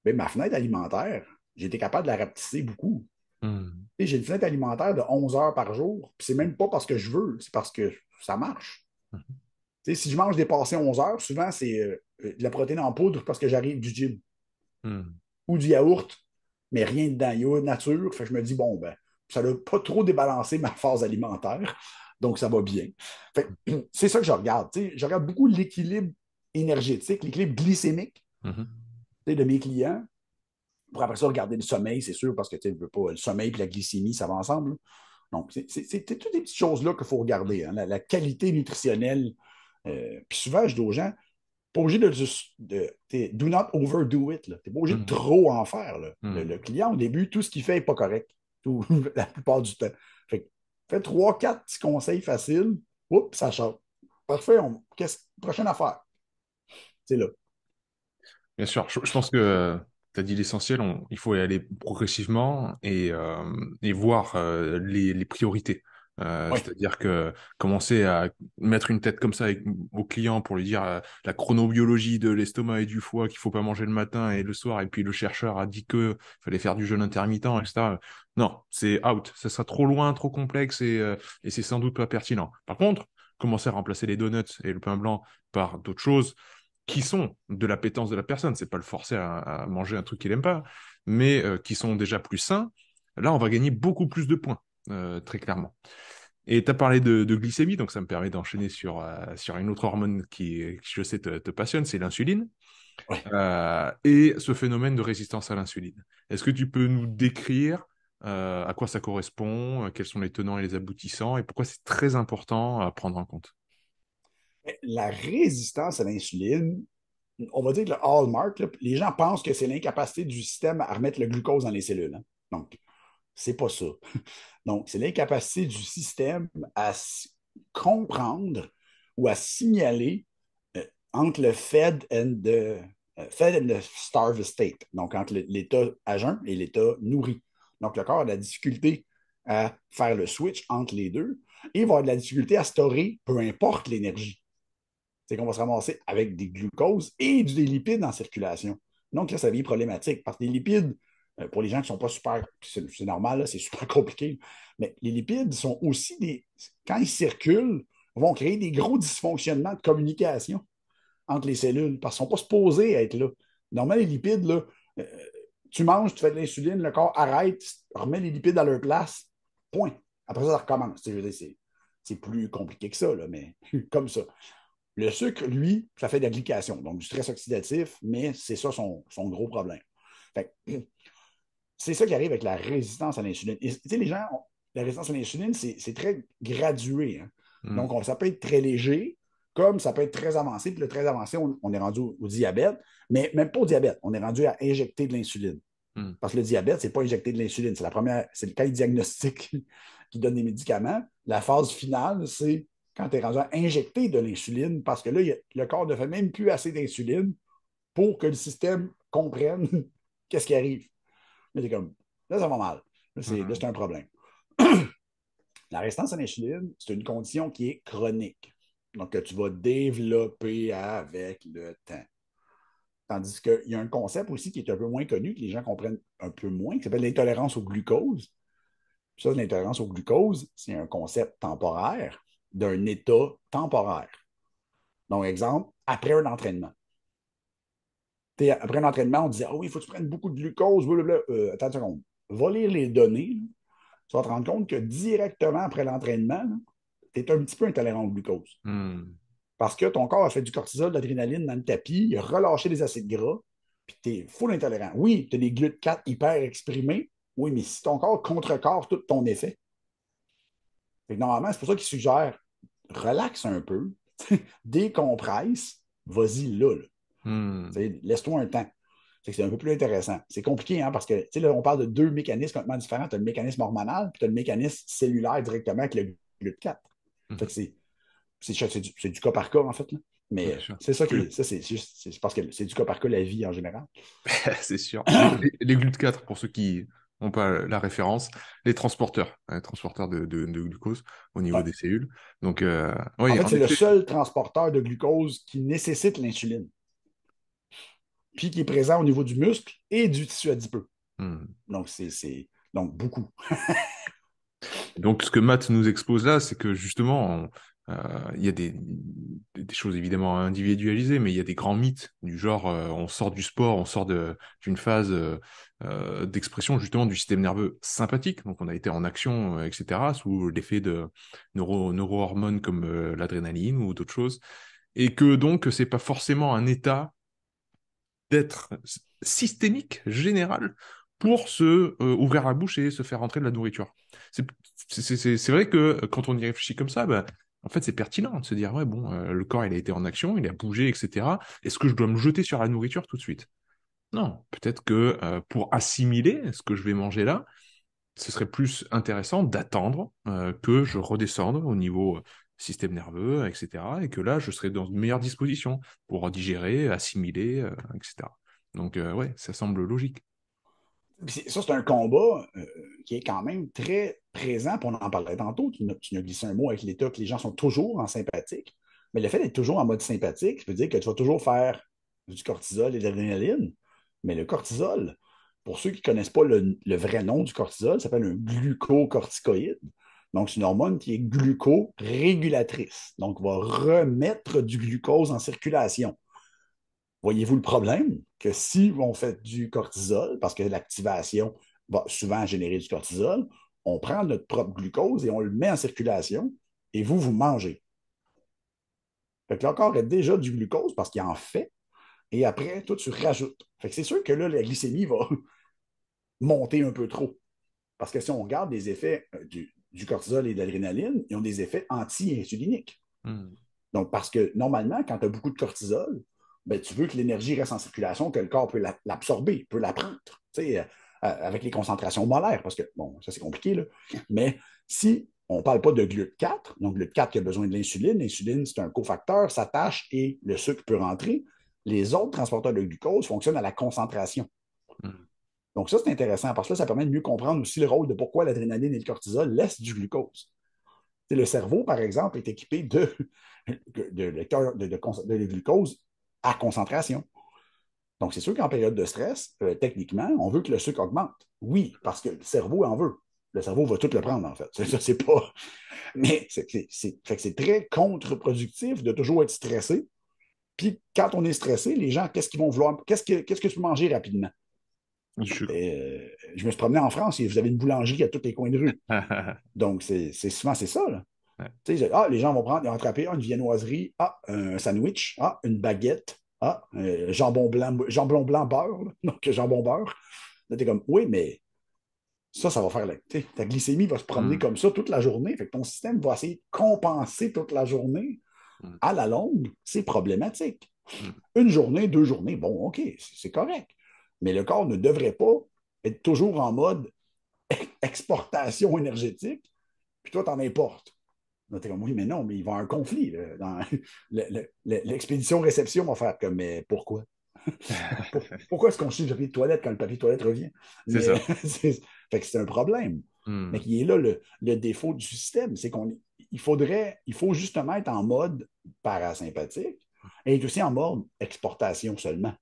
ben, ma fenêtre alimentaire, j'ai été capable de la rapetisser beaucoup. Hmm. J'ai une fenêtre alimentaire de 11 heures par jour, puis c'est même pas parce que je veux, c'est parce que ça marche. Si je mange dépassé 11 heures, souvent, c'est de la protéine en poudre parce que j'arrive du gym Hmm. ou du yaourt, mais rien dedans. Yaourt nature. Fait que je me dis, bon, ben, ça n'a pas trop débalancé ma phase alimentaire. Donc, ça va bien. Fait c'est ça que je regarde. Je regarde beaucoup l'équilibre énergétique, l'équilibre glycémique Mhm. de mes clients, pour après ça regarder le sommeil, c'est sûr, parce que tu ne veux pas, le sommeil et la glycémie, ça va ensemble. Là. Donc, c'est toutes ces petites choses-là qu'il faut regarder, hein, la qualité nutritionnelle. Puis souvent, je dis aux gens, pas obligé do not overdo it. Tu n'es pas obligé de Mhm. trop en faire. Là. Le Mhm. client, au début, tout ce qu'il fait n'est pas correct. La plupart du temps. Fait que, fais 3, 4 petits conseils faciles. Oups, ça change. Parfait. Prochaine affaire. C'est là. Bien sûr, je pense que tu as dit l'essentiel, il faut y aller progressivement et voir les priorités. Oui. C'est-à-dire que commencer à mettre une tête comme ça au client pour lui dire la chronobiologie de l'estomac et du foie qu'il faut pas manger le matin et le soir, et puis le chercheur a dit que fallait faire du jeûne intermittent, etc. Non, c'est out. Ça sera trop loin, trop complexe et c'est sans doute pas pertinent. Par contre, commencer à remplacer les donuts et le pain blanc par d'autres choses qui sont de l'appétence de la personne. C'est pas le forcer à manger un truc qu'il aime pas, mais qui sont déjà plus sains. Là, on va gagner beaucoup plus de points, très clairement. Et tu as parlé de glycémie, donc ça me permet d'enchaîner sur une autre hormone qui je sais, te passionne, c'est l'insuline. Oui. Et ce phénomène de résistance à l'insuline. Est-ce que tu peux nous décrire à quoi ça correspond, quels sont les tenants et les aboutissants, et pourquoi c'est très important à prendre en compte? La résistance à l'insuline, on va dire que le hallmark, là, les gens pensent que c'est l'incapacité du système à remettre le glucose dans les cellules. Hein. Donc, c'est pas ça. Donc, c'est l'incapacité du système à comprendre ou à signaler euh, entre le fed and the starved state, donc entre l'état à jeun et l'état nourri. Donc, le corps a de la difficulté à faire le switch entre les deux et il va avoir de la difficulté à stocker peu importe l'énergie. C'est qu'on va se ramasser avec des glucoses et des lipides en circulation. Donc là, ça devient problématique parce que les lipides, pour les gens qui ne sont pas super, c'est normal, c'est super compliqué, mais les lipides sont aussi quand ils circulent, vont créer des gros dysfonctionnements de communication entre les cellules parce qu'ils ne sont pas supposés être là. Normalement, les lipides, là, euh, tu manges, tu fais de l'insuline, le corps arrête, remet les lipides à leur place, point. Après ça, ça recommence. Je veux dire, c'est plus compliqué que ça, là, mais comme ça. Le sucre, lui, ça fait de la glycation, donc du stress oxydatif, mais c'est ça son gros problème. Fait c'est ça qui arrive avec la résistance à l'insuline. Et, les gens, la résistance à l'insuline, c'est très gradué. Hein. Hmm. Donc, ça peut être très léger, comme ça peut être très avancé. Puis le très avancé, on est rendu au diabète, mais même pas au diabète, on est rendu à injecter de l'insuline. Hmm. Parce que le diabète, c'est pas injecter de l'insuline. C'est la première, c'est le cas diagnostic qui donne des médicaments. La phase finale, c'est quand tu es rendu à injecter de l'insuline, parce que là, le corps ne fait même plus assez d'insuline pour que le système comprenne qu'est-ce qui arrive. Là, c'est comme, là, ça va mal. Là, c'est Hmm. un problème. La résistance à l'insuline, c'est une condition qui est chronique. Donc, que tu vas développer avec le temps. Tandis qu'il y a un concept aussi qui est un peu moins connu, que les gens comprennent un peu moins, qui s'appelle l'intolérance au glucose. Puis ça, l'intolérance au glucose, c'est un concept temporaire d'un état temporaire. Donc, exemple, après un entraînement. Après un entraînement, on dit ah oui, il faut que tu prennes beaucoup de glucose, blablabla. Attends une seconde. Va lire les données. Là. Tu vas te rendre compte que directement après l'entraînement, tu es un petit peu intolérant au glucose. Hmm. Parce que ton corps a fait du cortisol, de l'adrénaline dans le tapis, il a relâché les acides gras, puis tu es full intolérant. Oui, tu as des GLUT4 hyper exprimés, oui, mais si ton corps contrecarre tout ton effet, fait que normalement, c'est pour ça qu'il suggère relaxe un peu, décompresse, vas-y là. Hmm. Laisse-toi un temps. C'est un peu plus intéressant. C'est compliqué, hein, parce que là, on parle de deux mécanismes complètement différents. Tu as le mécanisme hormonal, puis tu as le mécanisme cellulaire directement avec le GLUT4. Fait Mhm. que c'est du cas par cas, en fait. Là. Oui, bien Mais sûr. c'est ça qui Oui, est. Ça, c'est parce que c'est du cas par cas la vie en général. c'est sûr. Les GLUT4, pour ceux qui n'ont pas la référence, les transporteurs de glucose au niveau Ouais. des cellules. Donc, En oui, fait, en c'est le effet. seul transporteur de glucose qui nécessite l'insuline, puis qui est présent au niveau du muscle et du tissu adipeux. Hmm. Donc, donc beaucoup. Donc, ce que Matt nous expose là, c'est que justement, il y a des choses évidemment individualisées, mais il y a des grands mythes du genre, on sort du sport, on sort d'une phase d'expression justement du système nerveux sympathique, donc on a été en action, etc., sous l'effet de neurohormones comme l'adrénaline ou d'autres choses. Et que donc, c'est pas forcément un état d'être systémique, général, pour se ouvrir la bouche et se faire rentrer de la nourriture. C'est c'est vrai que quand on y réfléchit comme ça, bah, en fait, c'est pertinent de se dire, ouais, bon, le corps, il a été en action, il a bougé, etc. Est-ce que je dois me jeter sur la nourriture tout de suite? Non, peut-être que pour assimiler ce que je vais manger là, ce serait plus intéressant d'attendre que je redescende au niveau système nerveux, etc. Et que là, je serai dans une meilleure disposition pour digérer, assimiler, etc. Donc, ouais, ça semble logique. Ça, c'est un combat qui est quand même très présent. Puis on en parlait tantôt. Tu nous as glissé un mot avec l'État que les gens sont toujours en sympathique. Mais le fait d'être toujours en mode sympathique, ça veut dire que tu vas toujours faire du cortisol et de l'adrénaline. Mais le cortisol, pour ceux qui ne connaissent pas le vrai nom du cortisol, ça s'appelle un glucocorticoïde. Donc, c'est une hormone qui est glucorégulatrice. Donc, va remettre du glucose en circulation. Voyez-vous le problème? Que si on fait du cortisol, parce que l'activation va souvent générer du cortisol, on prend notre propre glucose et on le met en circulation et vous mangez. Fait que le corps a déjà du glucose parce qu'il en fait et après, toi, tu rajoutes. Fait que c'est sûr que là, la glycémie va monter un peu trop. Parce que si on regarde les effets du cortisol et de l'adrénaline, ils ont des effets anti-insuliniques. Hmm. Donc, parce que normalement, quand tu as beaucoup de cortisol, ben, tu veux que l'énergie reste en circulation, que le corps peut l'absorber, peut la prendre, avec les concentrations molaires, parce que, bon, ça c'est compliqué, là. Mais si on ne parle pas de GLUT4, donc GLUT4 qui a besoin de l'insuline, l'insuline c'est un cofacteur, s'attache et le sucre peut rentrer, les autres transporteurs de glucose fonctionnent à la concentration. Hmm. Donc ça, c'est intéressant parce que là, ça permet de mieux comprendre aussi le rôle de pourquoi l'adrénaline et le cortisol laissent du glucose. Le cerveau, par exemple, est équipé de lecteurs de glucose à concentration. Donc, c'est sûr qu'en période de stress, techniquement, on veut que le sucre augmente. Oui, parce que le cerveau en veut. Le cerveau va tout le prendre, en fait. Ça, c'est pas. Mais c'est très contre-productif de toujours être stressé. Puis, quand on est stressé, les gens, qu'est-ce qu'ils vont vouloir? Qu'est-ce que tu peux manger rapidement? Du sucre. Je me suis promené en France et vous avez une boulangerie à tous les coins de rue. Donc, souvent, c'est ça, là. Ouais. Les gens vont prendre, ils vont attraper une viennoiserie, un sandwich, une baguette, jambon blanc beurre, là. Donc jambon beurre. Là, t'es comme, oui, mais ça va faire ta glycémie va se promener Hmm. comme ça toute la journée. Fait que ton système va essayer de compenser toute la journée. Hmm. À la longue, c'est problématique. Hmm. Une journée, 2 journées, bon, OK, c'est correct. Mais le corps ne devrait pas être toujours en mode exportation énergétique, puis toi, t'en importes. Là, t'es comme, oui, mais non, mais il va y avoir un conflit. Là, dans l'expédition réception va faire comme, mais pourquoi? Pourquoi est-ce qu'on chie le papier de toilette quand le papier de toilette revient? C'est Mais ça. fait que c'est un problème. Mais Hmm. qui est là le défaut du système, c'est il faut justement être en mode parasympathique et être aussi en mode exportation seulement,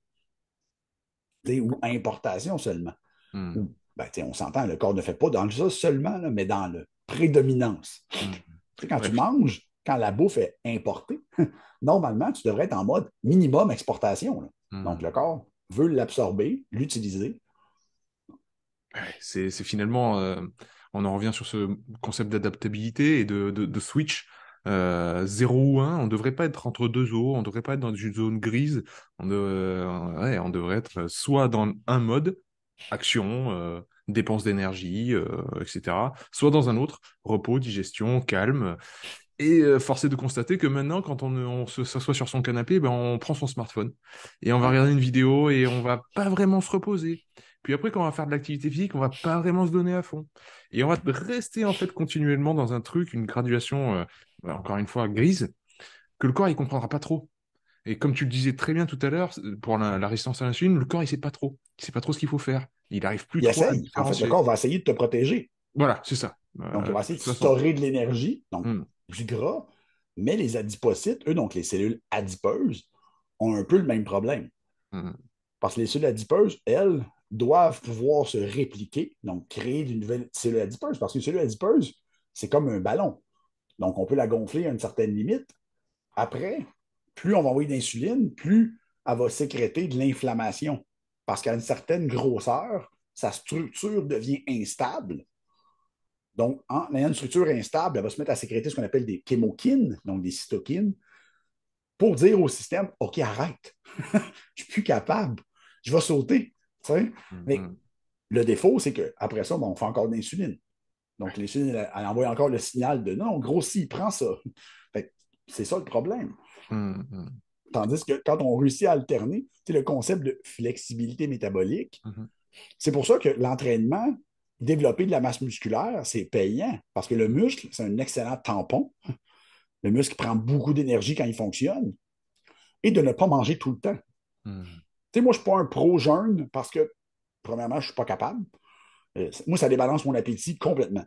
ou importation seulement. Hmm. Ou, ben, on s'entend, le corps ne fait pas dans ça seulement, là, mais dans le prédominance. Hmm. Quand Ouais. tu manges, quand la bouffe est importée, normalement, tu devrais être en mode minimum exportation, là. Donc, le Hmm. corps veut l'absorber, l'utiliser. Ouais, c'est finalement, on en revient sur ce concept d'adaptabilité et de switch. 0 ou 1, on ne devrait pas être entre deux eaux, on ne devrait pas être dans une zone grise, ouais, on devrait être soit dans un mode, action, dépense d'énergie, etc., soit dans un autre, repos, digestion, calme. Et force est de constater que maintenant, quand on s'assoit sur son canapé, ben, on prend son smartphone et on va Ouais. regarder une vidéo et on va pas vraiment se reposer. Puis après, quand on va faire de l'activité physique, on va pas vraiment se donner à fond. Et on va rester en fait continuellement dans un truc, une graduation, encore une fois, grise, que le corps il comprendra pas trop. Et comme tu le disais très bien tout à l'heure, pour la résistance à l'insuline, le corps il sait pas trop. Il sait pas trop ce qu'il faut faire. Il arrive plus Il trop à essaye. En fait, le différencier. corps va essayer de te protéger. Voilà, c'est ça. Donc, il va De essayer toute de façon. storer de l'énergie, donc Hmm. du gras, mais les adipocytes, eux, donc les cellules adipeuses, ont un peu le même problème. Hmm. Parce que les cellules adipeuses, elles, doivent pouvoir se répliquer, donc créer de nouvelles cellules adipeuses. Parce qu'une cellule adipeuse, c'est comme un ballon. Donc, on peut la gonfler à une certaine limite. Après, plus on va envoyer d'insuline, plus elle va sécréter de l'inflammation. Parce qu'à une certaine grosseur, sa structure devient instable. Donc, en ayant une structure instable, elle va se mettre à sécréter ce qu'on appelle des chémokines, donc des cytokines, pour dire au système, OK, arrête. Je suis plus capable. Je vais sauter. Tu sais? Mais Mhm. le défaut, c'est qu'après ça, on fait encore de l'insuline. Donc, l'insuline, elle envoie encore le signal de non, grossit, prends ça. Fait que c'est ça le problème. Mhm. Tandis que quand on réussit à alterner, c'est le concept de flexibilité métabolique. Mhm. C'est pour ça que l'entraînement, développer de la masse musculaire, c'est payant parce que le muscle, c'est un excellent tampon. Le muscle prend beaucoup d'énergie quand il fonctionne et de ne pas manger tout le temps. Mhm. Tu sais, moi, je ne suis pas un pro-jeûne parce que, premièrement, je ne suis pas capable. Moi, ça débalance mon appétit complètement.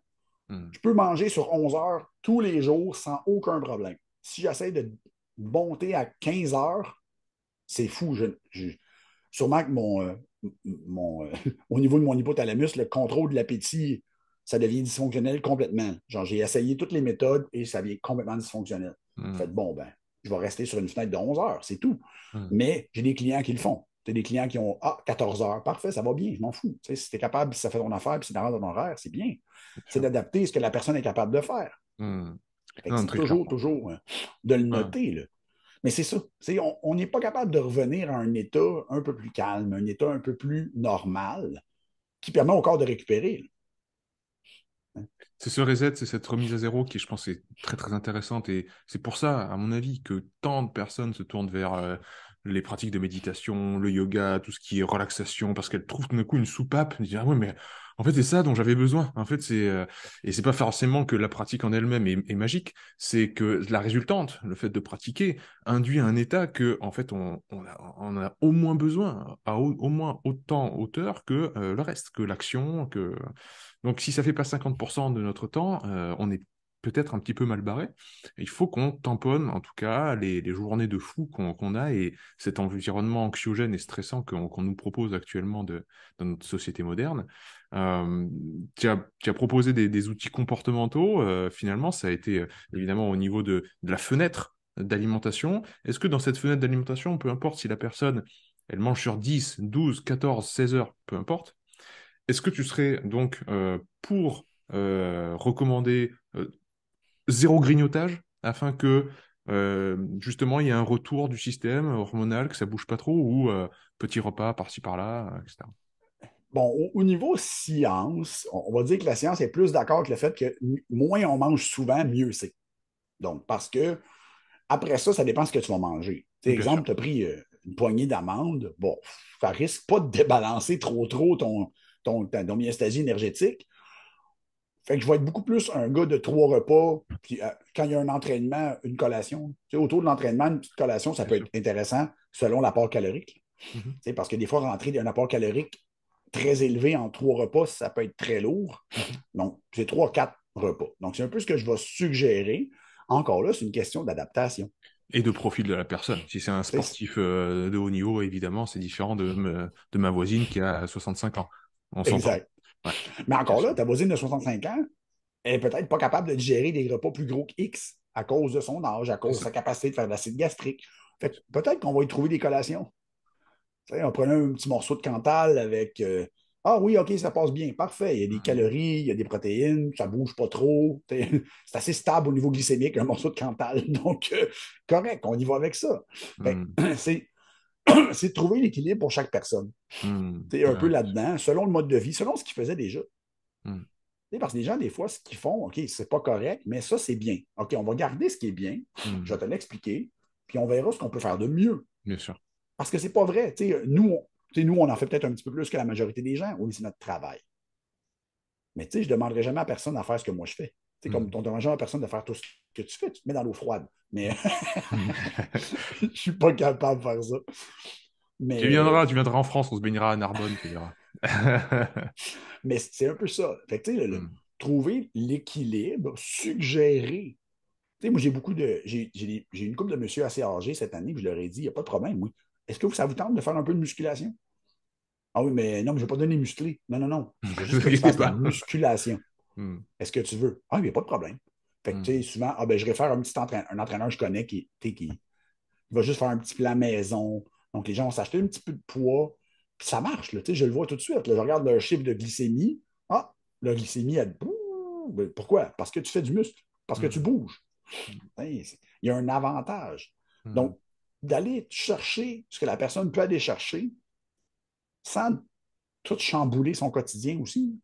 Mhm. Je peux manger sur 11 heures tous les jours sans aucun problème. Si j'essaie de monter à 15 heures, c'est fou. Sûrement que au niveau de mon hypothalamus, le contrôle de l'appétit, ça devient dysfonctionnel complètement. Genre, j'ai essayé toutes les méthodes et ça devient complètement dysfonctionnel. Fait Mhm. bon, ben, je vais rester sur une fenêtre de 11 heures, c'est tout. Mhm. Mais j'ai des clients qui le font. C'est des clients qui ont 14 heures, parfait, ça va bien, je m'en fous. Tu sais, si tu es capable, si ça fait ton affaire, puis si tu dans ton horaire, c'est bien. Bien C'est sûr. d'adapter ce que la personne est capable de faire. Mhm. Fait que Non, c'est très toujours, clairement. toujours de le Ouais. noter. Là. Mais c'est ça. On n'est pas capable de revenir à un état un peu plus calme, un état un peu plus normal qui permet au corps de récupérer. Là. C'est ce reset, c'est cette remise à zéro qui, je pense, est très très intéressante. Et c'est pour ça, à mon avis, que tant de personnes se tournent vers les pratiques de méditation, le yoga, tout ce qui est relaxation, parce qu'elles trouvent tout d'un coup une soupape. Elles disent, ah ouais, mais en fait, c'est ça dont j'avais besoin. En fait, et c'est pas forcément que la pratique en elle-même est magique, c'est que la résultante, le fait de pratiquer, induit un état que, en fait, on a au moins besoin, à au moins autant hauteur que le reste, que l'action, que donc, si ça fait pas 50% de notre temps, on est peut-être un petit peu mal barré. Il faut qu'on tamponne, en tout cas, les journées de fou qu'on a et cet environnement anxiogène et stressant qu'on nous propose actuellement dans notre société moderne. Euh, tu as proposé des outils comportementaux. Finalement, ça a été évidemment au niveau de la fenêtre d'alimentation. Est-ce que dans cette fenêtre d'alimentation, peu importe si la personne, elle mange sur 10, 12, 14, 16 heures, peu importe, est-ce que tu serais donc pour recommander zéro grignotage afin que justement il y ait un retour du système hormonal, que ça bouge pas trop, ou petit repas par-ci par-là, etc. Bon, au niveau science, on va dire que la science est plus d'accord avec le fait que moins on mange souvent, mieux c'est. Donc, parce que après ça, ça dépend de ce que tu vas manger. Tu sais, Bien sûr. exemple, tu as pris une poignée d'amandes, bon, ça risque pas de débalancer trop ta homéostasie énergétique. Fait que je vais être beaucoup plus un gars de 3 repas, puis quand il y a un entraînement, une collation. Tu sais, autour de l'entraînement, une petite collation, ça Bien peut sûr. être intéressant selon l'apport calorique. Tu Mhm. sais, parce que des fois, rentrer un apport calorique très élevé en 3 repas, ça peut être très lourd. Mhm. Donc, c'est 3, 4 repas. Donc, c'est un peu ce que je vais suggérer. Encore là, c'est une question d'adaptation. Et de profil de la personne. Si c'est un C'est sportif de haut niveau, évidemment, c'est différent de ma voisine qui a 65 ans. On s'entend. exact. Ouais, Mais bien encore là, sûr. ta voisine de 65 ans, elle est peut-être pas capable de digérer des repas plus gros que X à cause de son âge, à C'est cause de ça. sa capacité de faire de l'acide gastrique. Fait que peut-être qu'on va y trouver des collations. Tu sais, on prenait un petit morceau de Cantal avec ah oui, OK, ça passe bien, parfait. Il y a des Mhm. calories, il y a des protéines, ça bouge pas trop. C'est assez stable au niveau glycémique, un morceau de Cantal. Donc, correct, on y va avec ça. Fait Mhm. que, c'est de trouver l'équilibre pour chaque personne. Mhm. Tu sais, un peu Ouais, là-dedans, selon le mode de vie, selon ce qu'ils faisaient déjà. mhm. Parce que les gens, des fois, ce qu'ils font, OK, c'est pas correct, mais ça, c'est bien. OK, on va garder ce qui est bien, je vais Mhm. te l'expliquer, puis on verra ce qu'on peut faire de mieux. Bien sûr. Parce que c'est pas vrai. Nous, on en fait peut-être un petit peu plus que la majorité des gens. Oui, c'est notre travail. Mais je ne demanderai jamais à personne de faire ce que moi je fais. Comme Mhm. on ne demande jamais à personne de faire tout ce que tu fais, tu te mets dans l'eau froide. Mais Mhm. je ne suis pas capable de faire ça. Tu Mais, viendras, tu viendras en France, on se baignera à Narbonne, tu verras. mais c'est un peu ça. Fait que, Hmm. trouver l'équilibre, suggérer. Moi, j'ai beaucoup de. J'ai une couple de monsieur assez âgés cette année, que je leur ai dit, il n'y a pas de problème, oui. Est-ce que ça vous tente de faire un peu de musculation? Ah oui, mais non, mais je ne vais pas donner musclé. Non, non, non. Je veux Ne juste vous que tu inquiétez fasses de la pas. musculation. Hmm. Est-ce que tu veux? Ah, il n'y a pas de problème. Fait que, tu sais, Hmm. souvent, ah, ben, je réfère à un petit entraîneur, un entraîneur que je connais qui va juste faire un petit plan maison. Donc, les gens vont s'acheter un petit peu de poids, puis ça marche, là, tu sais, je le vois tout de suite. Là, je regarde leur chiffre de glycémie. Ah, la glycémie, elle. Ben, pourquoi? Parce que tu fais du muscle, parce que tu Hmm. bouges. Hey, il y a un avantage. Mhm. Donc, d'aller chercher ce que la personne peut aller chercher sans tout chambouler son quotidien aussi.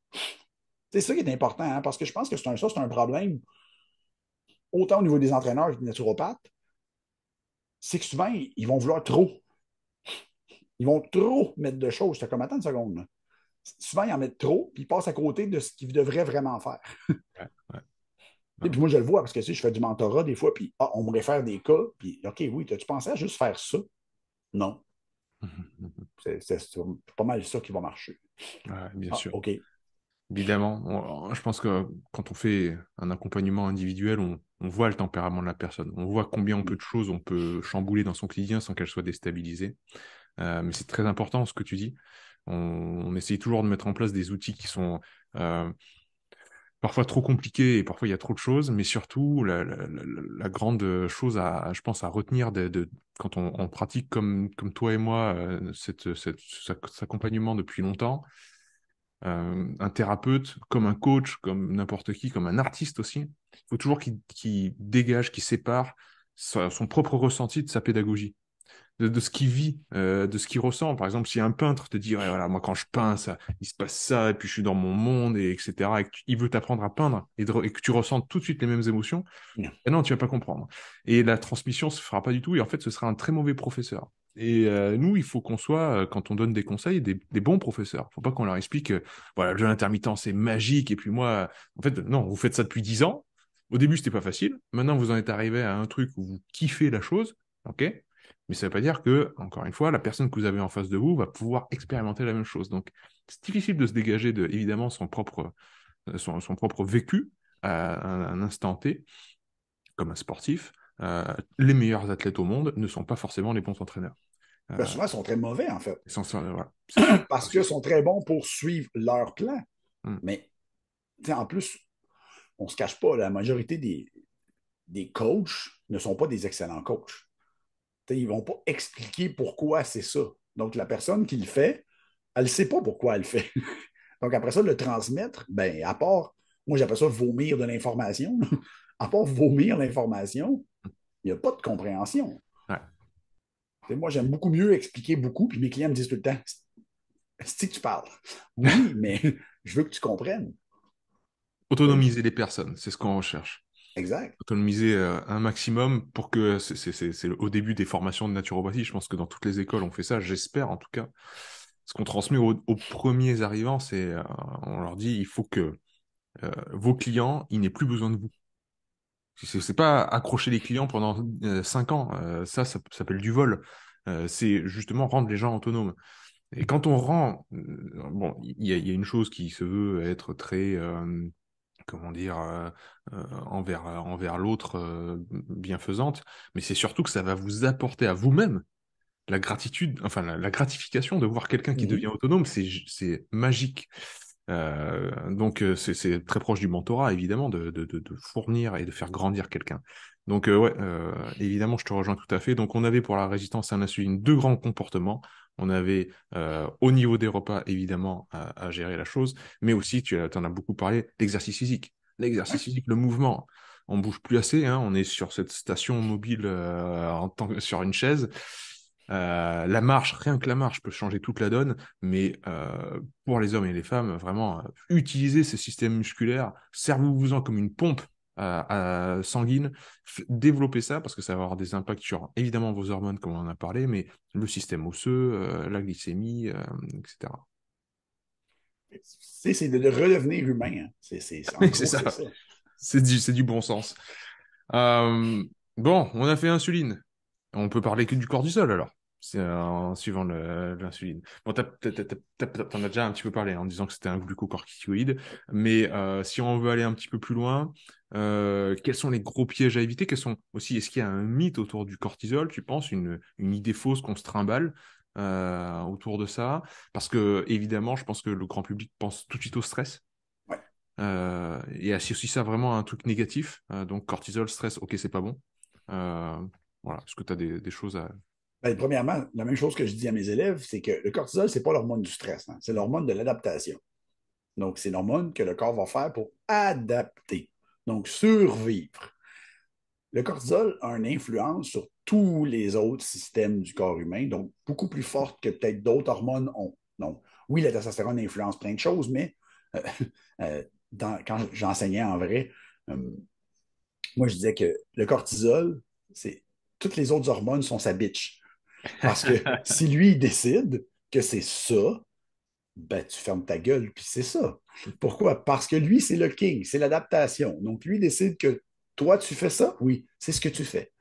C'est ça qui est important, hein, parce que je pense que c'est un problème, autant au niveau des entraîneurs que des naturopathes, c'est que souvent, ils vont vouloir trop. Ils vont trop mettre de choses. C'est comme, attends une seconde. Là. Souvent, ils en mettent trop, puis ils passent à côté de ce qu'ils devraient vraiment faire. Ouais, ouais, Et non. puis moi, je le vois parce que je fais du mentorat des fois, puis on me réfère des cas, puis OK, oui, as-tu pensé à juste faire ça? Non. C'est pas mal ça qui va marcher. Ouais, bien Ah, sûr. OK. Évidemment, je pense que quand on fait un accompagnement individuel, on voit le tempérament de la personne. On voit combien peu de choses on peut chambouler dans son quotidien sans qu'elle soit déstabilisée. Mais c'est très important ce que tu dis. On essaye toujours de mettre en place des outils qui sont euh, parfois trop compliqués et parfois il y a trop de choses, mais surtout la grande chose je pense, à retenir quand on pratique comme toi et moi cet accompagnement depuis longtemps, un thérapeute, comme un coach, comme n'importe qui, comme un artiste aussi, il faut toujours qu'il dégage, qu'il sépare son propre ressenti de sa pédagogie de ce qu'il vit, de ce qu'il ressent. Par exemple, si un peintre te dit, ouais, voilà, moi quand je peins, ça, il se passe ça, et puis je suis dans mon monde, et etc., et il veut t'apprendre à peindre, et que tu ressens tout de suite les mêmes émotions, eh non, tu vas pas comprendre. Et la transmission se fera pas du tout, et en fait, ce sera un très mauvais professeur. Et nous, il faut qu'on soit, quand on donne des conseils, des bons professeurs. Faut pas qu'on leur explique, voilà, le jeûne intermittent, c'est magique, et puis moi, en fait, non, vous faites ça depuis 10 ans. Au début, c'était pas facile. Maintenant, vous en êtes arrivé à un truc où vous kiffez la chose, ok? Mais ça veut pas dire que, encore une fois, la personne que vous avez en face de vous va pouvoir expérimenter la même chose. Donc, c'est difficile de se dégager de, évidemment, son propre vécu à un instant T, comme un sportif. Les meilleurs athlètes au monde ne sont pas forcément les bons entraîneurs. Ben, Euh, souvent, ils sont très mauvais, en fait, voilà, c'est ça. parce qu'ils sont très bons pour suivre leur plan. Mm. Mais en plus, on ne se cache pas, la majorité des coachs ne sont pas des excellents coachs. Ils ne vont pas expliquer pourquoi c'est ça. Donc, la personne qui le fait, elle ne sait pas pourquoi elle le fait. Donc, après ça, le transmettre, ben, à part, moi, j'appelle ça vomir de l'information. À part vomir l'information, il n'y a pas de compréhension. Ouais. Moi, j'aime beaucoup mieux expliquer beaucoup, puis mes clients me disent tout le temps, c'est que tu parles. Oui, mais je veux que tu comprennes. Oui, Autonomiser les personnes, c'est ce qu'on recherche. exact. Autonomiser un maximum pour que c'est au début des formations de naturopathie. Je pense que dans toutes les écoles on fait ça, j'espère en tout cas. Ce qu'on transmet aux premiers arrivants, c'est on leur dit il faut que vos clients, ils n'aient plus besoin de vous. C'est pas accrocher les clients pendant 5 ans. Ça s'appelle du vol. C'est justement rendre les gens autonomes. Et quand on rend, bon, il y a une chose qui se veut être très, comment dire, envers l'autre, bienfaisante, mais c'est surtout que ça va vous apporter à vous-même la gratitude, enfin la gratification de voir quelqu'un qui devient Mhm. autonome, c'est magique. Donc c'est très proche du mentorat, évidemment, de fournir et de faire grandir quelqu'un. Donc ouais, évidemment, je te rejoins tout à fait. Donc on avait pour la résistance à l'insuline deux grands comportements. On avait au niveau des repas, évidemment, à gérer la chose, mais aussi, tu en as beaucoup parlé, l'exercice physique. Ouais. L'exercice physique, le mouvement. On bouge plus assez, hein, on est sur cette station mobile sur une chaise. La marche, rien que la marche peut changer toute la donne, mais pour les hommes et les femmes, vraiment, utilisez ces systèmes musculaires, servez-vous-en comme une pompe sanguine, développez ça parce que ça va avoir des impacts sur évidemment vos hormones, comme on en a parlé, mais le système osseux, la glycémie, etc. C'est de redevenir humain. Hein. En C'est gros, ça, c'est ça. c'est du bon sens. Euh, bon, on a fait insuline. On peut parler que du cortisol alors. C'est en suivant l'insuline. Bon, t'en as déjà un petit peu parlé en disant que c'était un glucocorticoïde, mais si on veut aller un petit peu plus loin, quels sont les gros pièges à éviter? Quels sont aussi, est-ce qu'il y a un mythe autour du cortisol, tu penses, une idée fausse qu'on se trimballe autour de ça? Parce que évidemment, je pense que le grand public pense tout de suite au stress. Ouais. Et associe ça vraiment à un truc négatif. Donc cortisol, stress, ok, c'est pas bon. Euh, voilà, est-ce que tu as des choses à... Ben, premièrement, la même chose que je dis à mes élèves, c'est que le cortisol, c'est pas l'hormone du stress. Hein. C'est l'hormone de l'adaptation. Donc, c'est l'hormone que le corps va faire pour adapter. Donc, survivre. le cortisol a une influence sur tous les autres systèmes du corps humain, donc beaucoup plus forte que peut-être d'autres hormones ont. Donc, oui, la testostérone influence plein de choses, mais euh, quand j'enseignais en vrai, euh, moi, je disais que le cortisol, c'est toutes les autres hormones sont sa bitch. Parce que si lui, il décide que c'est ça, ben, tu fermes ta gueule, puis c'est ça. Pourquoi? Parce que lui, c'est le king, c'est l'adaptation. Donc, lui décide que toi, tu fais ça, oui, c'est ce que tu fais.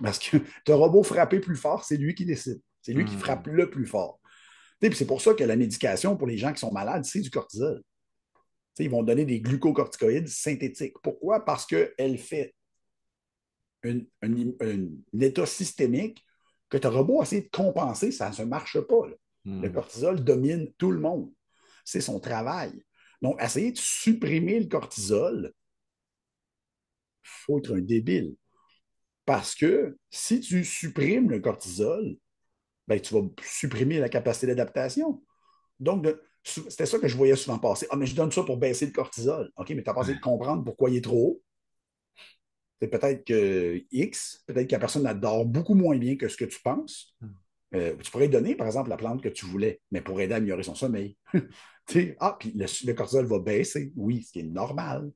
Parce que ton robot frapper plus fort, c'est lui qui décide. C'est lui qui frappe Hmm. le plus fort. Puis c'est pour ça que la médication pour les gens qui sont malades, c'est du cortisol. Ils vont donner des glucocorticoïdes synthétiques. Pourquoi? Parce qu'elle fait un état systémique que tu auras beau essayer de compenser, ça ne marche pas. Là. Le Hmm. cortisol domine tout le monde. C'est son travail. Donc, essayer de supprimer le cortisol, il faut être un débile. Parce que si tu supprimes le cortisol, ben, tu vas supprimer la capacité d'adaptation. Donc, c'était ça que je voyais souvent passer. Ah, mais je donne ça pour baisser le cortisol. OK, mais tu n'as pas essayé de comprendre pourquoi il est trop haut. C'est peut-être que X, peut-être que la personne adore beaucoup moins bien que ce que tu penses. Tu pourrais donner, par exemple, la plante que tu voulais, mais pour aider à améliorer son sommeil. Puis le cortisol va baisser, oui, ce qui est normal.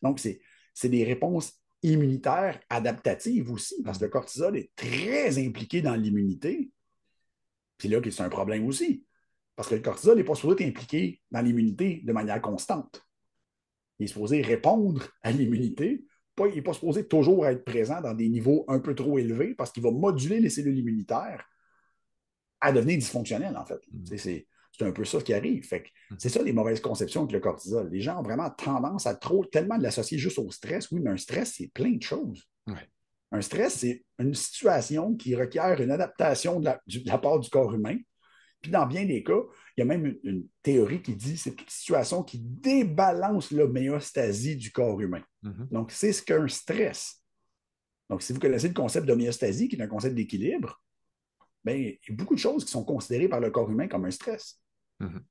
Donc, c'est des réponses immunitaires adaptatives aussi, parce que le Hmm. cortisol est très impliqué dans l'immunité. Puis là, c'est un problème aussi, parce que le cortisol n'est pas supposé être impliqué dans l'immunité de manière constante. Il est supposé répondre à l'immunité. Il n'est pas supposé toujours être présent dans des niveaux un peu trop élevés parce qu'il va moduler les cellules immunitaires à devenir dysfonctionnelles, en fait. Hmm. C'est un peu ça qui arrive. Fait que c'est Hmm. ça les mauvaises conceptions avec le cortisol. Les gens ont vraiment tendance à tellement l'associer juste au stress. Oui, mais un stress, c'est plein de choses. Ouais. Un stress, c'est une situation qui requiert une adaptation de la part du corps humain. Puis dans bien des cas, il y a même une théorie qui dit que c'est toute situation qui débalance l'homéostasie du corps humain. Mhm. Donc, c'est ce qu'un stress. Donc, si vous connaissez le concept d'homéostasie, qui est un concept d'équilibre, bien, il y a beaucoup de choses qui sont considérées par le corps humain comme un stress. Mhm.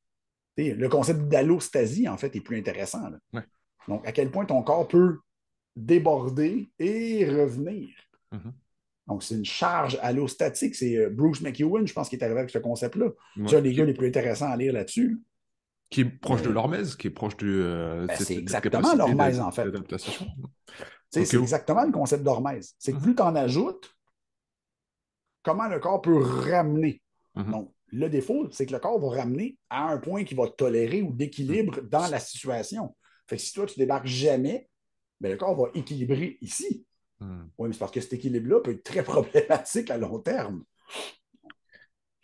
Le concept d'allostasie, en fait, est plus intéressant. Là. Ouais. Donc, à quel point ton corps peut déborder et revenir. Mhm. Donc, c'est une charge allostatique. C'est Bruce McEwen, je pense, qui est arrivé avec ce concept-là. Ouais. C'est un des gars les plus intéressants à lire là-dessus. Qui est proche de Mais l'hormèse, qui est proche de ben, c'est cette exactement capacité l'hormèse, en fait. d'adaptation. Ok. C'est exactement le concept d'hormèse. C'est que Mhm. plus tu en ajoutes, comment le corps peut ramener. Mhm. Donc, le défaut, c'est que le corps va ramener à un point qu'il va tolérer ou Mhm. d'équilibre dans la situation. Fait que si toi, tu débarques jamais, ben, le corps va équilibrer ici. Mhm. Oui, mais c'est parce que cet équilibre-là peut être très problématique à long terme.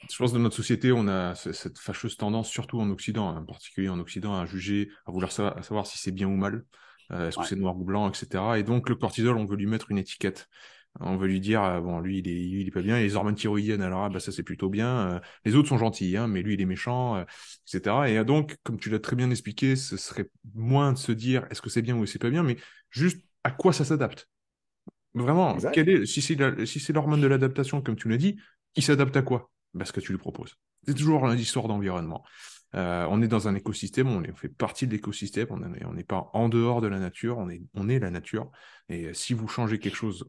Je pense que dans notre société, on a cette fâcheuse tendance, surtout en Occident, hein, en particulier en Occident, à juger, à vouloir savoir si c'est bien ou mal, est-ce que Ouais, c'est noir ou blanc, etc. Et donc le cortisol, on veut lui mettre une étiquette. On veut lui dire, bon, lui, il est pas bien. Et les hormones thyroïdiennes, alors, ah, bah, ça, c'est plutôt bien. Les autres sont gentils, hein, mais lui, il est méchant, etc. Et donc, comme tu l'as très bien expliqué, ce serait moins de se dire, est-ce que c'est bien ou c'est pas bien, mais juste à quoi ça s'adapte. Vraiment, exact. si c'est l'hormone de l'adaptation, comme tu l'as dit, il s'adapte à quoi? Bah, ce que tu lui proposes. C'est toujours une histoire d'environnement. On est dans un écosystème, on fait partie de l'écosystème, on n'est pas en dehors de la nature, on est la nature. Et si vous changez quelque chose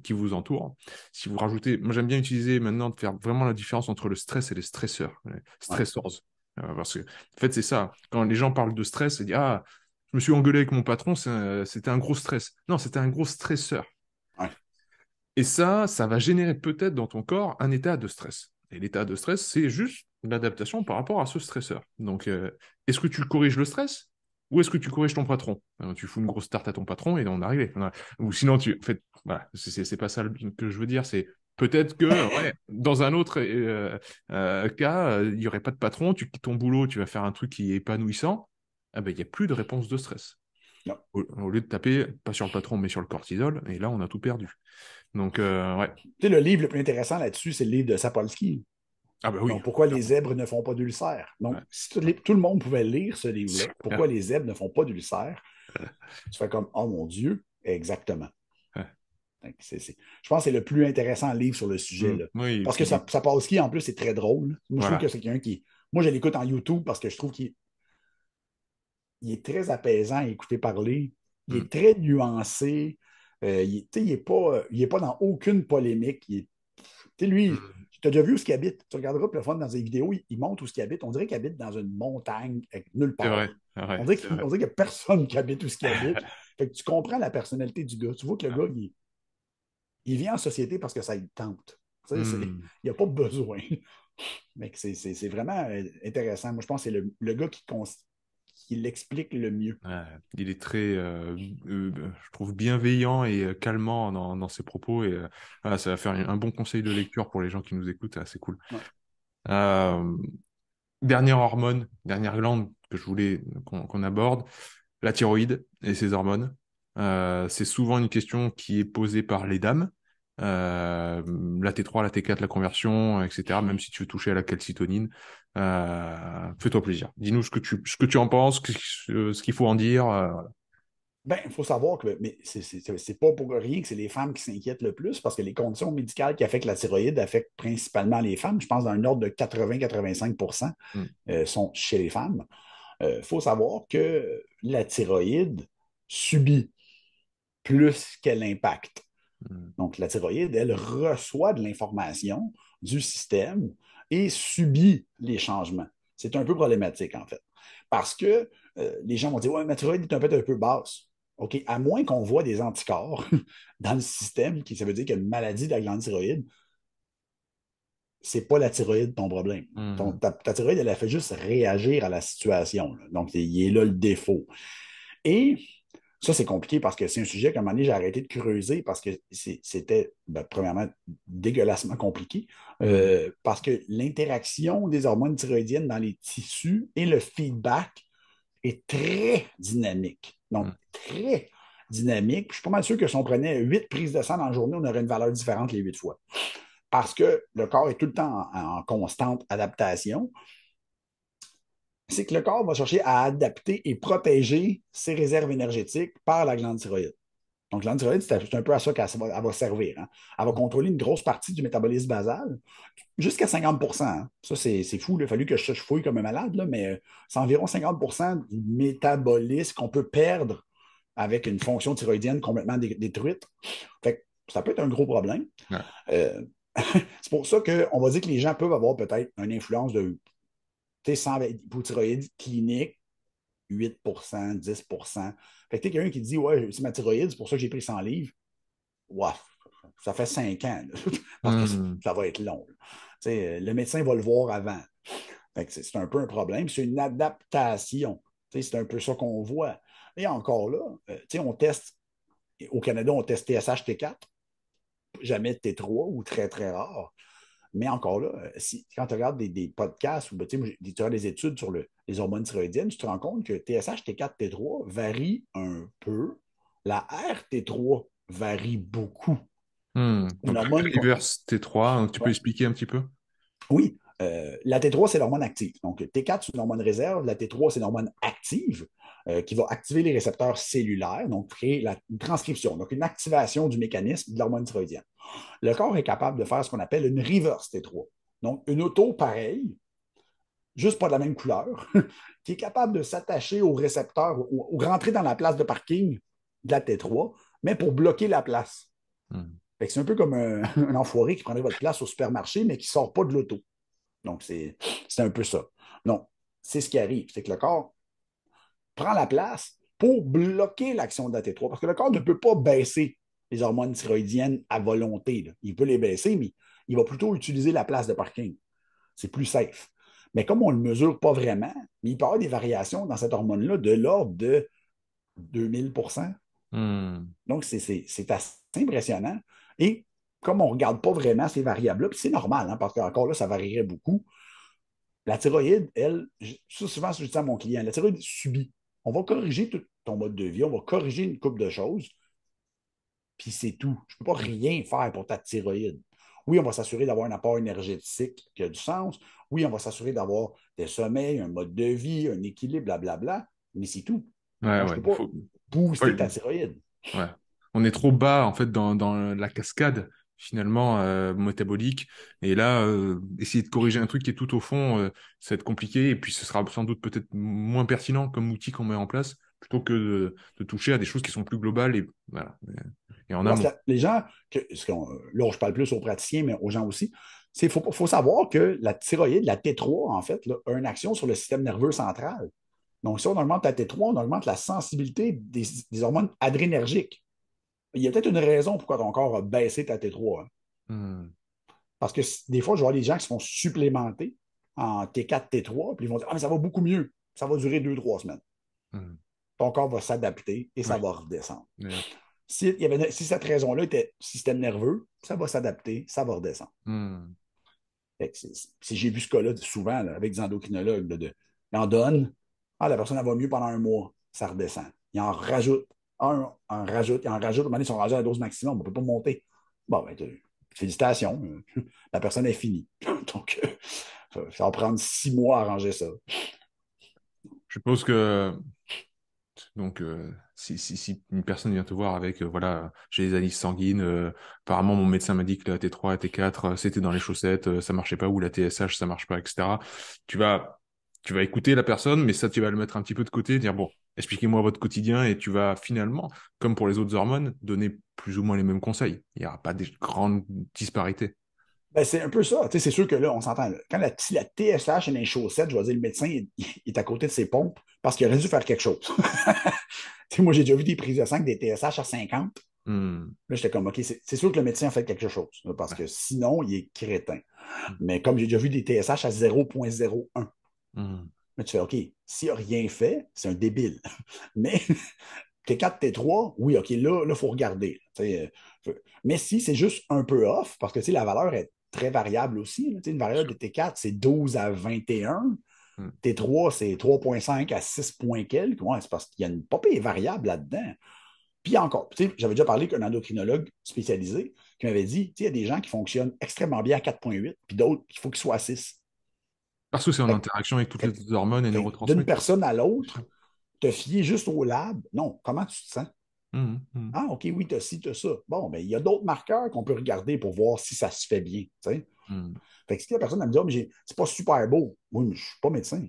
qui vous entoure, si vous rajoutez, moi j'aime bien utiliser maintenant de faire vraiment la différence entre le stress et les stresseurs, les Ouais, stressors. Parce que, en fait, c'est ça. Quand les gens parlent de stress, ils disent, ah, je me suis engueulé avec mon patron, c'était un gros stress. Non, c'était un gros stresseur. ouais, Et ça va générer peut-être dans ton corps un état de stress. Et l'état de stress, c'est juste l'adaptation par rapport à ce stresseur. Donc, est-ce que tu corriges le stress ou est-ce que tu corriges ton patron? Tu fous une grosse tarte à ton patron et on est arrivé. Voilà. Ou sinon, en fait, voilà, c'est pas ça que je veux dire. C'est peut-être que, ouais, dans un autre cas, il y aurait pas de patron, tu quittes ton boulot, tu vas faire un truc qui est épanouissant. Ah ben, il n'y a plus de réponse de stress. non. Au lieu de taper, pas sur le patron, mais sur le cortisol, et là, on a tout perdu. Donc, ouais. Tu sais, le livre le plus intéressant là-dessus, c'est le livre de Sapolsky. Ah bah oui, Donc, pourquoi les clairement. zèbres ne font pas d'ulcères? Ouais. Donc, si tout le monde pouvait lire ce livre-là, C'est pourquoi clair. les zèbres ne font pas d'ulcères, tu fais comme, oh mon Dieu, exactement. Ouais. Je pense que c'est le plus intéressant livre sur le sujet. Mm. Là. Oui, et Parce que puis, Sapolsky, en plus, c'est très drôle. Moi, je trouve que voilà. c'est quelqu'un qui. Moi, je l'écoute en YouTube parce que je trouve qu'il est très apaisant à écouter parler. Il Mm. est très nuancé. Il est pas dans aucune polémique. Lui, tu as déjà vu où il habite. Tu regarderas le fun dans des vidéos, il montre où il habite. On dirait qu'il habite dans une montagne avec nulle C'est vrai, part. ouais, On dirait c'est qu'il vrai. n'y a personne qui habite où il habite. Fait que tu comprends la personnalité du gars. Tu vois que le gars, il vit en société parce que ça le tente. Il Hmm. n'y a pas besoin. Mais c'est vraiment intéressant. Moi, je pense que c'est le gars qui l'explique le mieux. Ouais, il est très, je trouve, bienveillant et calmant dans ses propos. Et voilà, ça va faire un bon conseil de lecture pour les gens qui nous écoutent. C'est cool. Ouais. Euh, Dernière hormone, dernière glande que je voulais qu'on aborde, la thyroïde et ses hormones. C'est souvent une question qui est posée par les dames. Euh, la T3, la T4, la conversion, etc. Même si tu veux toucher à la calcitonine, fais-toi plaisir. Dis-nous ce que tu en penses, ce qu'il faut en dire. Voilà. Ben, il faut savoir que mais c'est pas pour rien que c'est les femmes qui s'inquiètent le plus parce que les conditions médicales qui affectent la thyroïde affectent principalement les femmes. Je pense dans un ordre de 80-85 Mm, sont chez les femmes. Il faut savoir que la thyroïde subit plus qu'elle impacte. mm, Donc, la thyroïde, elle reçoit de l'information du système et subit les changements. C'est un peu problématique, en fait. Parce que les gens vont dire, ouais, ma thyroïde est peut-être un peu basse. OK, à moins qu'on voit des anticorps dans le système, ça veut dire qu'il y a une maladie de la glande thyroïde, c'est pas la thyroïde ton problème. mm, Ta thyroïde, elle a fait juste réagir à la situation. Là. Donc, il est là le défaut. Et ça, c'est compliqué parce que c'est un sujet qu'à un moment donné, j'ai arrêté de creuser parce que c'était, premièrement, dégueulassement compliqué. mm, Parce que l'interaction des hormones thyroïdiennes dans les tissus et le feedback est très dynamique. Donc, mm. très dynamique. Je suis pas mal sûr que si on prenait 8 prises de sang dans la journée, on aurait une valeur différente les 8 fois. Parce que le corps est tout le temps en constante adaptation. C'est que le corps va chercher à adapter et protéger ses réserves énergétiques par la glande thyroïde. Donc, la glande thyroïde, c'est un peu à ça qu'elle va servir. Hein. Elle va contrôler une grosse partie du métabolisme basal, jusqu'à 50 hein. Ça, c'est fou. Il a fallu que je fouille comme un malade, là, mais c'est environ 50 du métabolisme qu'on peut perdre avec une fonction thyroïdienne complètement détruite. Fait que ça peut être un gros problème. Ouais. Euh, c'est pour ça qu'on va dire que les gens peuvent avoir peut-être une influence de sans hypothyroïde clinique, 8 10. Fait que tu quelqu'un qui dit, ouais, c'est ma thyroïde, c'est pour ça que j'ai pris 100 livres. Ouais, ça fait 5 ans, parce que Mm, ça va être long. Le médecin va le voir avant. Fait que c'est un peu un problème. C'est une adaptation. C'est un peu ça qu'on voit. Et encore là, on teste, au Canada, on teste TSH, T4, jamais T3 ou très, très rare. Mais encore là, quand tu regardes des podcasts ou tu regardes des études sur les hormones thyroïdiennes, tu te rends compte que TSH, T4, T3 varient un peu. La RT3 varie beaucoup. mm. Une Donc, hormone. reverse T3, donc tu peux Ouais. expliquer un petit peu? Oui, la T3, c'est l'hormone active. Donc, T4, c'est une hormone réserve. La T3, c'est une hormone active qui va activer les récepteurs cellulaires, donc créer une transcription, donc une activation du mécanisme de l'hormone thyroïdienne. Le corps est capable de faire ce qu'on appelle une reverse T3. Donc, une auto pareille, juste pas de la même couleur, qui est capable de s'attacher au récepteur ou rentrer dans la place de parking de la T3, mais pour bloquer la place. Mm. C'est un peu comme un enfoiré qui prendrait votre place au supermarché, mais qui ne sort pas de l'auto. Donc, c'est un peu ça. Non, c'est ce qui arrive. C'est que le corps prend la place pour bloquer l'action de la T3, parce que le corps ne peut pas baisser les hormones thyroïdiennes à volonté. Là. Il peut les baisser, mais il va plutôt utiliser la place de parking. C'est plus safe. Mais comme on ne le mesure pas vraiment, il peut y avoir des variations dans cette hormone-là de l'ordre de 2000. Mm. Donc, c'est assez impressionnant. Et comme on ne regarde pas vraiment ces variables-là, puis c'est normal, hein, parce qu'encore là, ça varierait beaucoup. La thyroïde, elle, souvent, je dis à mon client, la thyroïde subit. On va corriger tout ton mode de vie, on va corriger une couple de choses, puis c'est tout. Je ne peux pas rien faire pour ta thyroïde. Oui, on va s'assurer d'avoir un apport énergétique qui a du sens. Oui, on va s'assurer d'avoir des sommeils, un mode de vie, un équilibre, blablabla. Mais c'est tout. Ouais, Donc, je ouais, ne peux pas faut- booster ta thyroïde. ouais. On est trop bas en fait dans la cascade finalement métabolique. Et là, essayer de corriger un truc qui est tout au fond, ça va être compliqué. Et puis ce sera sans doute peut-être moins pertinent comme outil qu'on met en place, plutôt que de toucher à des choses qui sont plus globales et voilà. et en Parce que amont. les gens, là, je parle plus aux praticiens, mais aux gens aussi, il faut savoir que la thyroïde, la T3, en fait, là, a une action sur le système nerveux central. Donc, si on augmente la T3, on augmente la sensibilité des hormones adrénergiques. Il y a peut-être une raison pourquoi ton corps a baissé ta T3. Hein. Hmm. Parce que des fois, je vois des gens qui se font supplémenter en T4, T3, puis ils vont dire: Ah, mais ça va beaucoup mieux. Ça va durer 2, 3 semaines. Hmm. Ton corps va s'adapter et ça Ouais. va redescendre. Et hop. Si cette raison-là était système nerveux, ça va s'adapter, ça va redescendre. Hmm. Si j'ai vu ce cas-là souvent là, avec des endocrinologues, ils en donnent, la personne elle va mieux pendant un mois, ça redescend. Ils en rajoutent, en rajoute, ils en rajoutent, à un moment donné, ils sont rendus à la dose maximum, on ne peut pas monter. Bon, ben, félicitations, la personne est finie. Donc, ça va prendre 6 mois à arranger ça. Je suppose que donc si une personne vient te voir avec voilà, j'ai des analyses sanguines, apparemment mon médecin m'a dit que la T3, la T4, c'était dans les chaussettes, ça marchait pas, ou la TSH, ça marche pas, etc. Tu vas tu vas écouter la personne, mais ça tu vas le mettre un petit peu de côté, dire bon, expliquez-moi votre quotidien, et tu vas finalement, comme pour les autres hormones, donner plus ou moins les mêmes conseils. Il n'y aura pas des grandes disparités. Ben, c'est un peu ça. Tu sais, c'est sûr que là, on s'entend. Là. Si la TSH est dans les chaussettes, je vais dire, le médecin il est à côté de ses pompes parce qu'il aurait dû faire quelque chose. Tu sais, moi, j'ai déjà vu des prises de sang, des TSH à 50. Hmm. Là, j'étais comme, OK, c'est sûr que le médecin a fait quelque chose, là, parce Ouais. que sinon, il est crétin. Hmm. Mais comme j'ai déjà vu des TSH à 0,01, Hmm. là, tu fais, OK, s'il n'a rien fait, c'est un débile. Mais T4, T3, oui, OK, là, il faut regarder. Tu sais, mais si c'est juste un peu off, parce que tu sais, la valeur est très variable aussi. Là, tu sais, une variable de T4, c'est 12 à 21. Hmm. T3, c'est 3,5 à 6 points quelques. Ouais, c'est parce qu'il y a une pas pire variable là-dedans. Puis encore, tu sais, j'avais déjà parlé qu'un endocrinologue spécialisé qui m'avait dit, tu sais, il y a des gens qui fonctionnent extrêmement bien à 4,8, puis d'autres, il faut qu'ils soient à 6. Parce que c'est en Fait, interaction avec toutes fait, les hormones et d'une neurotransmetteurs. personne à Bien sûr. l'autre, te fier juste au lab, non. Comment tu te sens? Hmm. Hmm. Ah, OK, oui, tu as ci, tu as ça. Bon, ben, il y a d'autres marqueurs qu'on peut regarder pour voir si ça se fait bien. Tu sais. Hmm. Fait que si la personne elle me dit: Ah, mais c'est pas super beau. Oui, mais je suis pas médecin.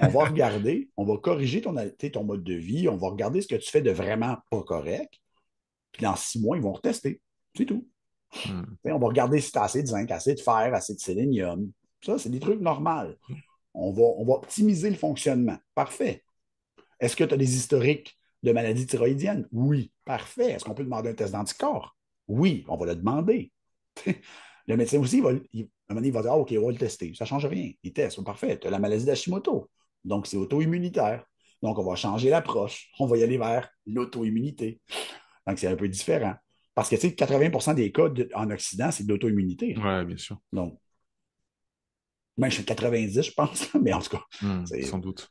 On va regarder, on va corriger ton mode de vie, on va regarder ce que tu fais de vraiment pas correct. Puis dans 6 mois, ils vont retester. C'est tout. Hmm. On va regarder si tu as assez de zinc, assez de fer, assez de sélénium. Ça, c'est des trucs normaux. On va optimiser le fonctionnement. Parfait. Est-ce que tu as des historiques de maladies thyroïdiennes? Oui. Parfait. Est-ce qu'on peut demander un test d'anticorps? Oui, on va le demander. Le médecin aussi, à un moment donné, il va dire: Ah, OK, on va le tester. Ça ne change rien. Il teste. Parfait. Tu as la maladie d'Hashimoto. Donc, c'est auto-immunitaire. Donc, on va changer l'approche. On va y aller vers l'auto-immunité. Donc, c'est un peu différent. Parce que, tu sais, 80% des cas en Occident, c'est de l'auto-immunité. Hein. Ouais, bien sûr. Donc, même chez 90, je pense. Mais en tout cas, Sans c'est. doute.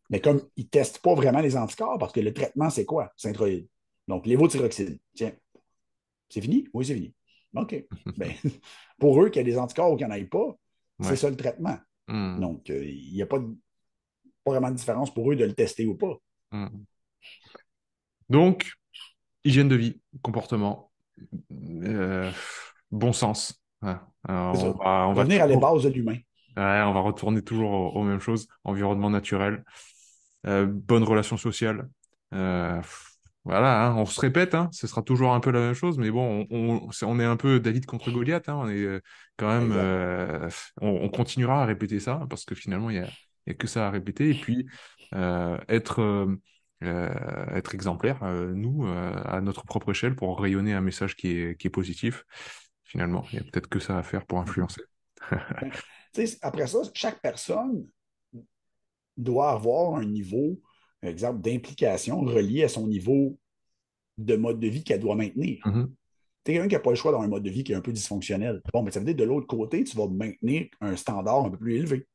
Mais comme ils ne testent pas vraiment les anticorps, parce que le traitement, c'est quoi? Synthroïde. Donc, lévothyroxine. Tiens, c'est fini? Oui, c'est fini. OK. Ben, pour eux, qu'il y ait des anticorps ou qu'il n'y en ait pas, c'est Ouais. ça le traitement. Hmm. Donc, il n'y a pas vraiment de différence pour eux de le tester ou pas. Hmm. Donc, hygiène de vie, comportement, bon sens. Ouais. C'est ça. On va Revenir à la toujours, base de l'humain. ouais, on va retourner toujours aux mêmes choses. Environnement naturel, bonne relation sociale. Voilà, hein, on se répète, hein, ce sera toujours un peu la même chose, mais bon, on est un peu David contre Goliath, hein, on est quand même, Exact. on continuera à répéter ça parce que finalement il y a que ça à répéter, et puis être exemplaire, nous, à notre propre échelle, pour rayonner un message qui est positif. Finalement, il y a peut-être que ça à faire pour Mhm. influencer. Ben, après ça, chaque personne doit avoir un niveau, par exemple, d'implication relié à son niveau de mode de vie qu'elle doit maintenir. Mhm. Tu es quelqu'un qui n'a pas le choix dans un mode de vie qui est un peu dysfonctionnel. Bon, mais ça veut dire que de l'autre côté, tu vas maintenir un standard un peu plus élevé.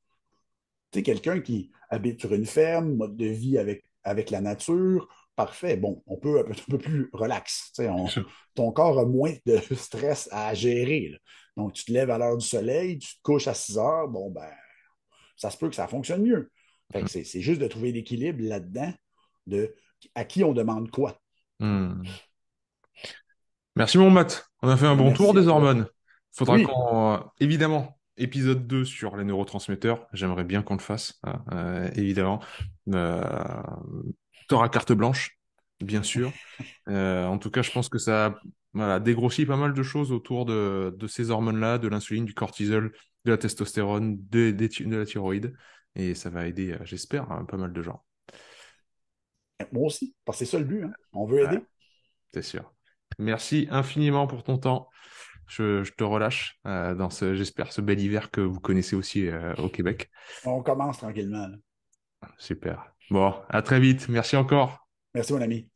Tu sais, quelqu'un qui habite sur une ferme, mode de vie avec la nature, parfait. Bon, on peut un peu plus relax. Tu sais, Bien sûr. ton corps a moins de stress à gérer. Là. Donc, tu te lèves à l'heure du soleil, tu te couches à 6 heures, bon, ben, ça se peut que ça fonctionne mieux. Fait que c'est juste de trouver l'équilibre là-dedans de à qui on demande quoi. Mhm. Merci mon Matt, on a fait un Ben, bon tour merci à des toi. hormones. Faudra Oui, qu'on, évidemment, épisode 2 sur les neurotransmetteurs, j'aimerais bien qu'on le fasse, hein, évidemment. Euh, T'auras carte blanche. bien sûr. En tout cas, je pense que ça voilà, dégrossit pas mal de choses autour de ces hormones-là, de l'insuline, du cortisol, de la testostérone, de la thyroïde. Et ça va aider, j'espère, hein, pas mal de gens. Moi aussi, parce que c'est ça le but, hein. On veut Ouais, aider. c'est sûr. Merci infiniment pour ton temps. Je te relâche dans j'espère, ce bel hiver que vous connaissez aussi au Québec. On commence tranquillement, là. Super. Bon, à très vite. Merci encore. Merci, mon ami.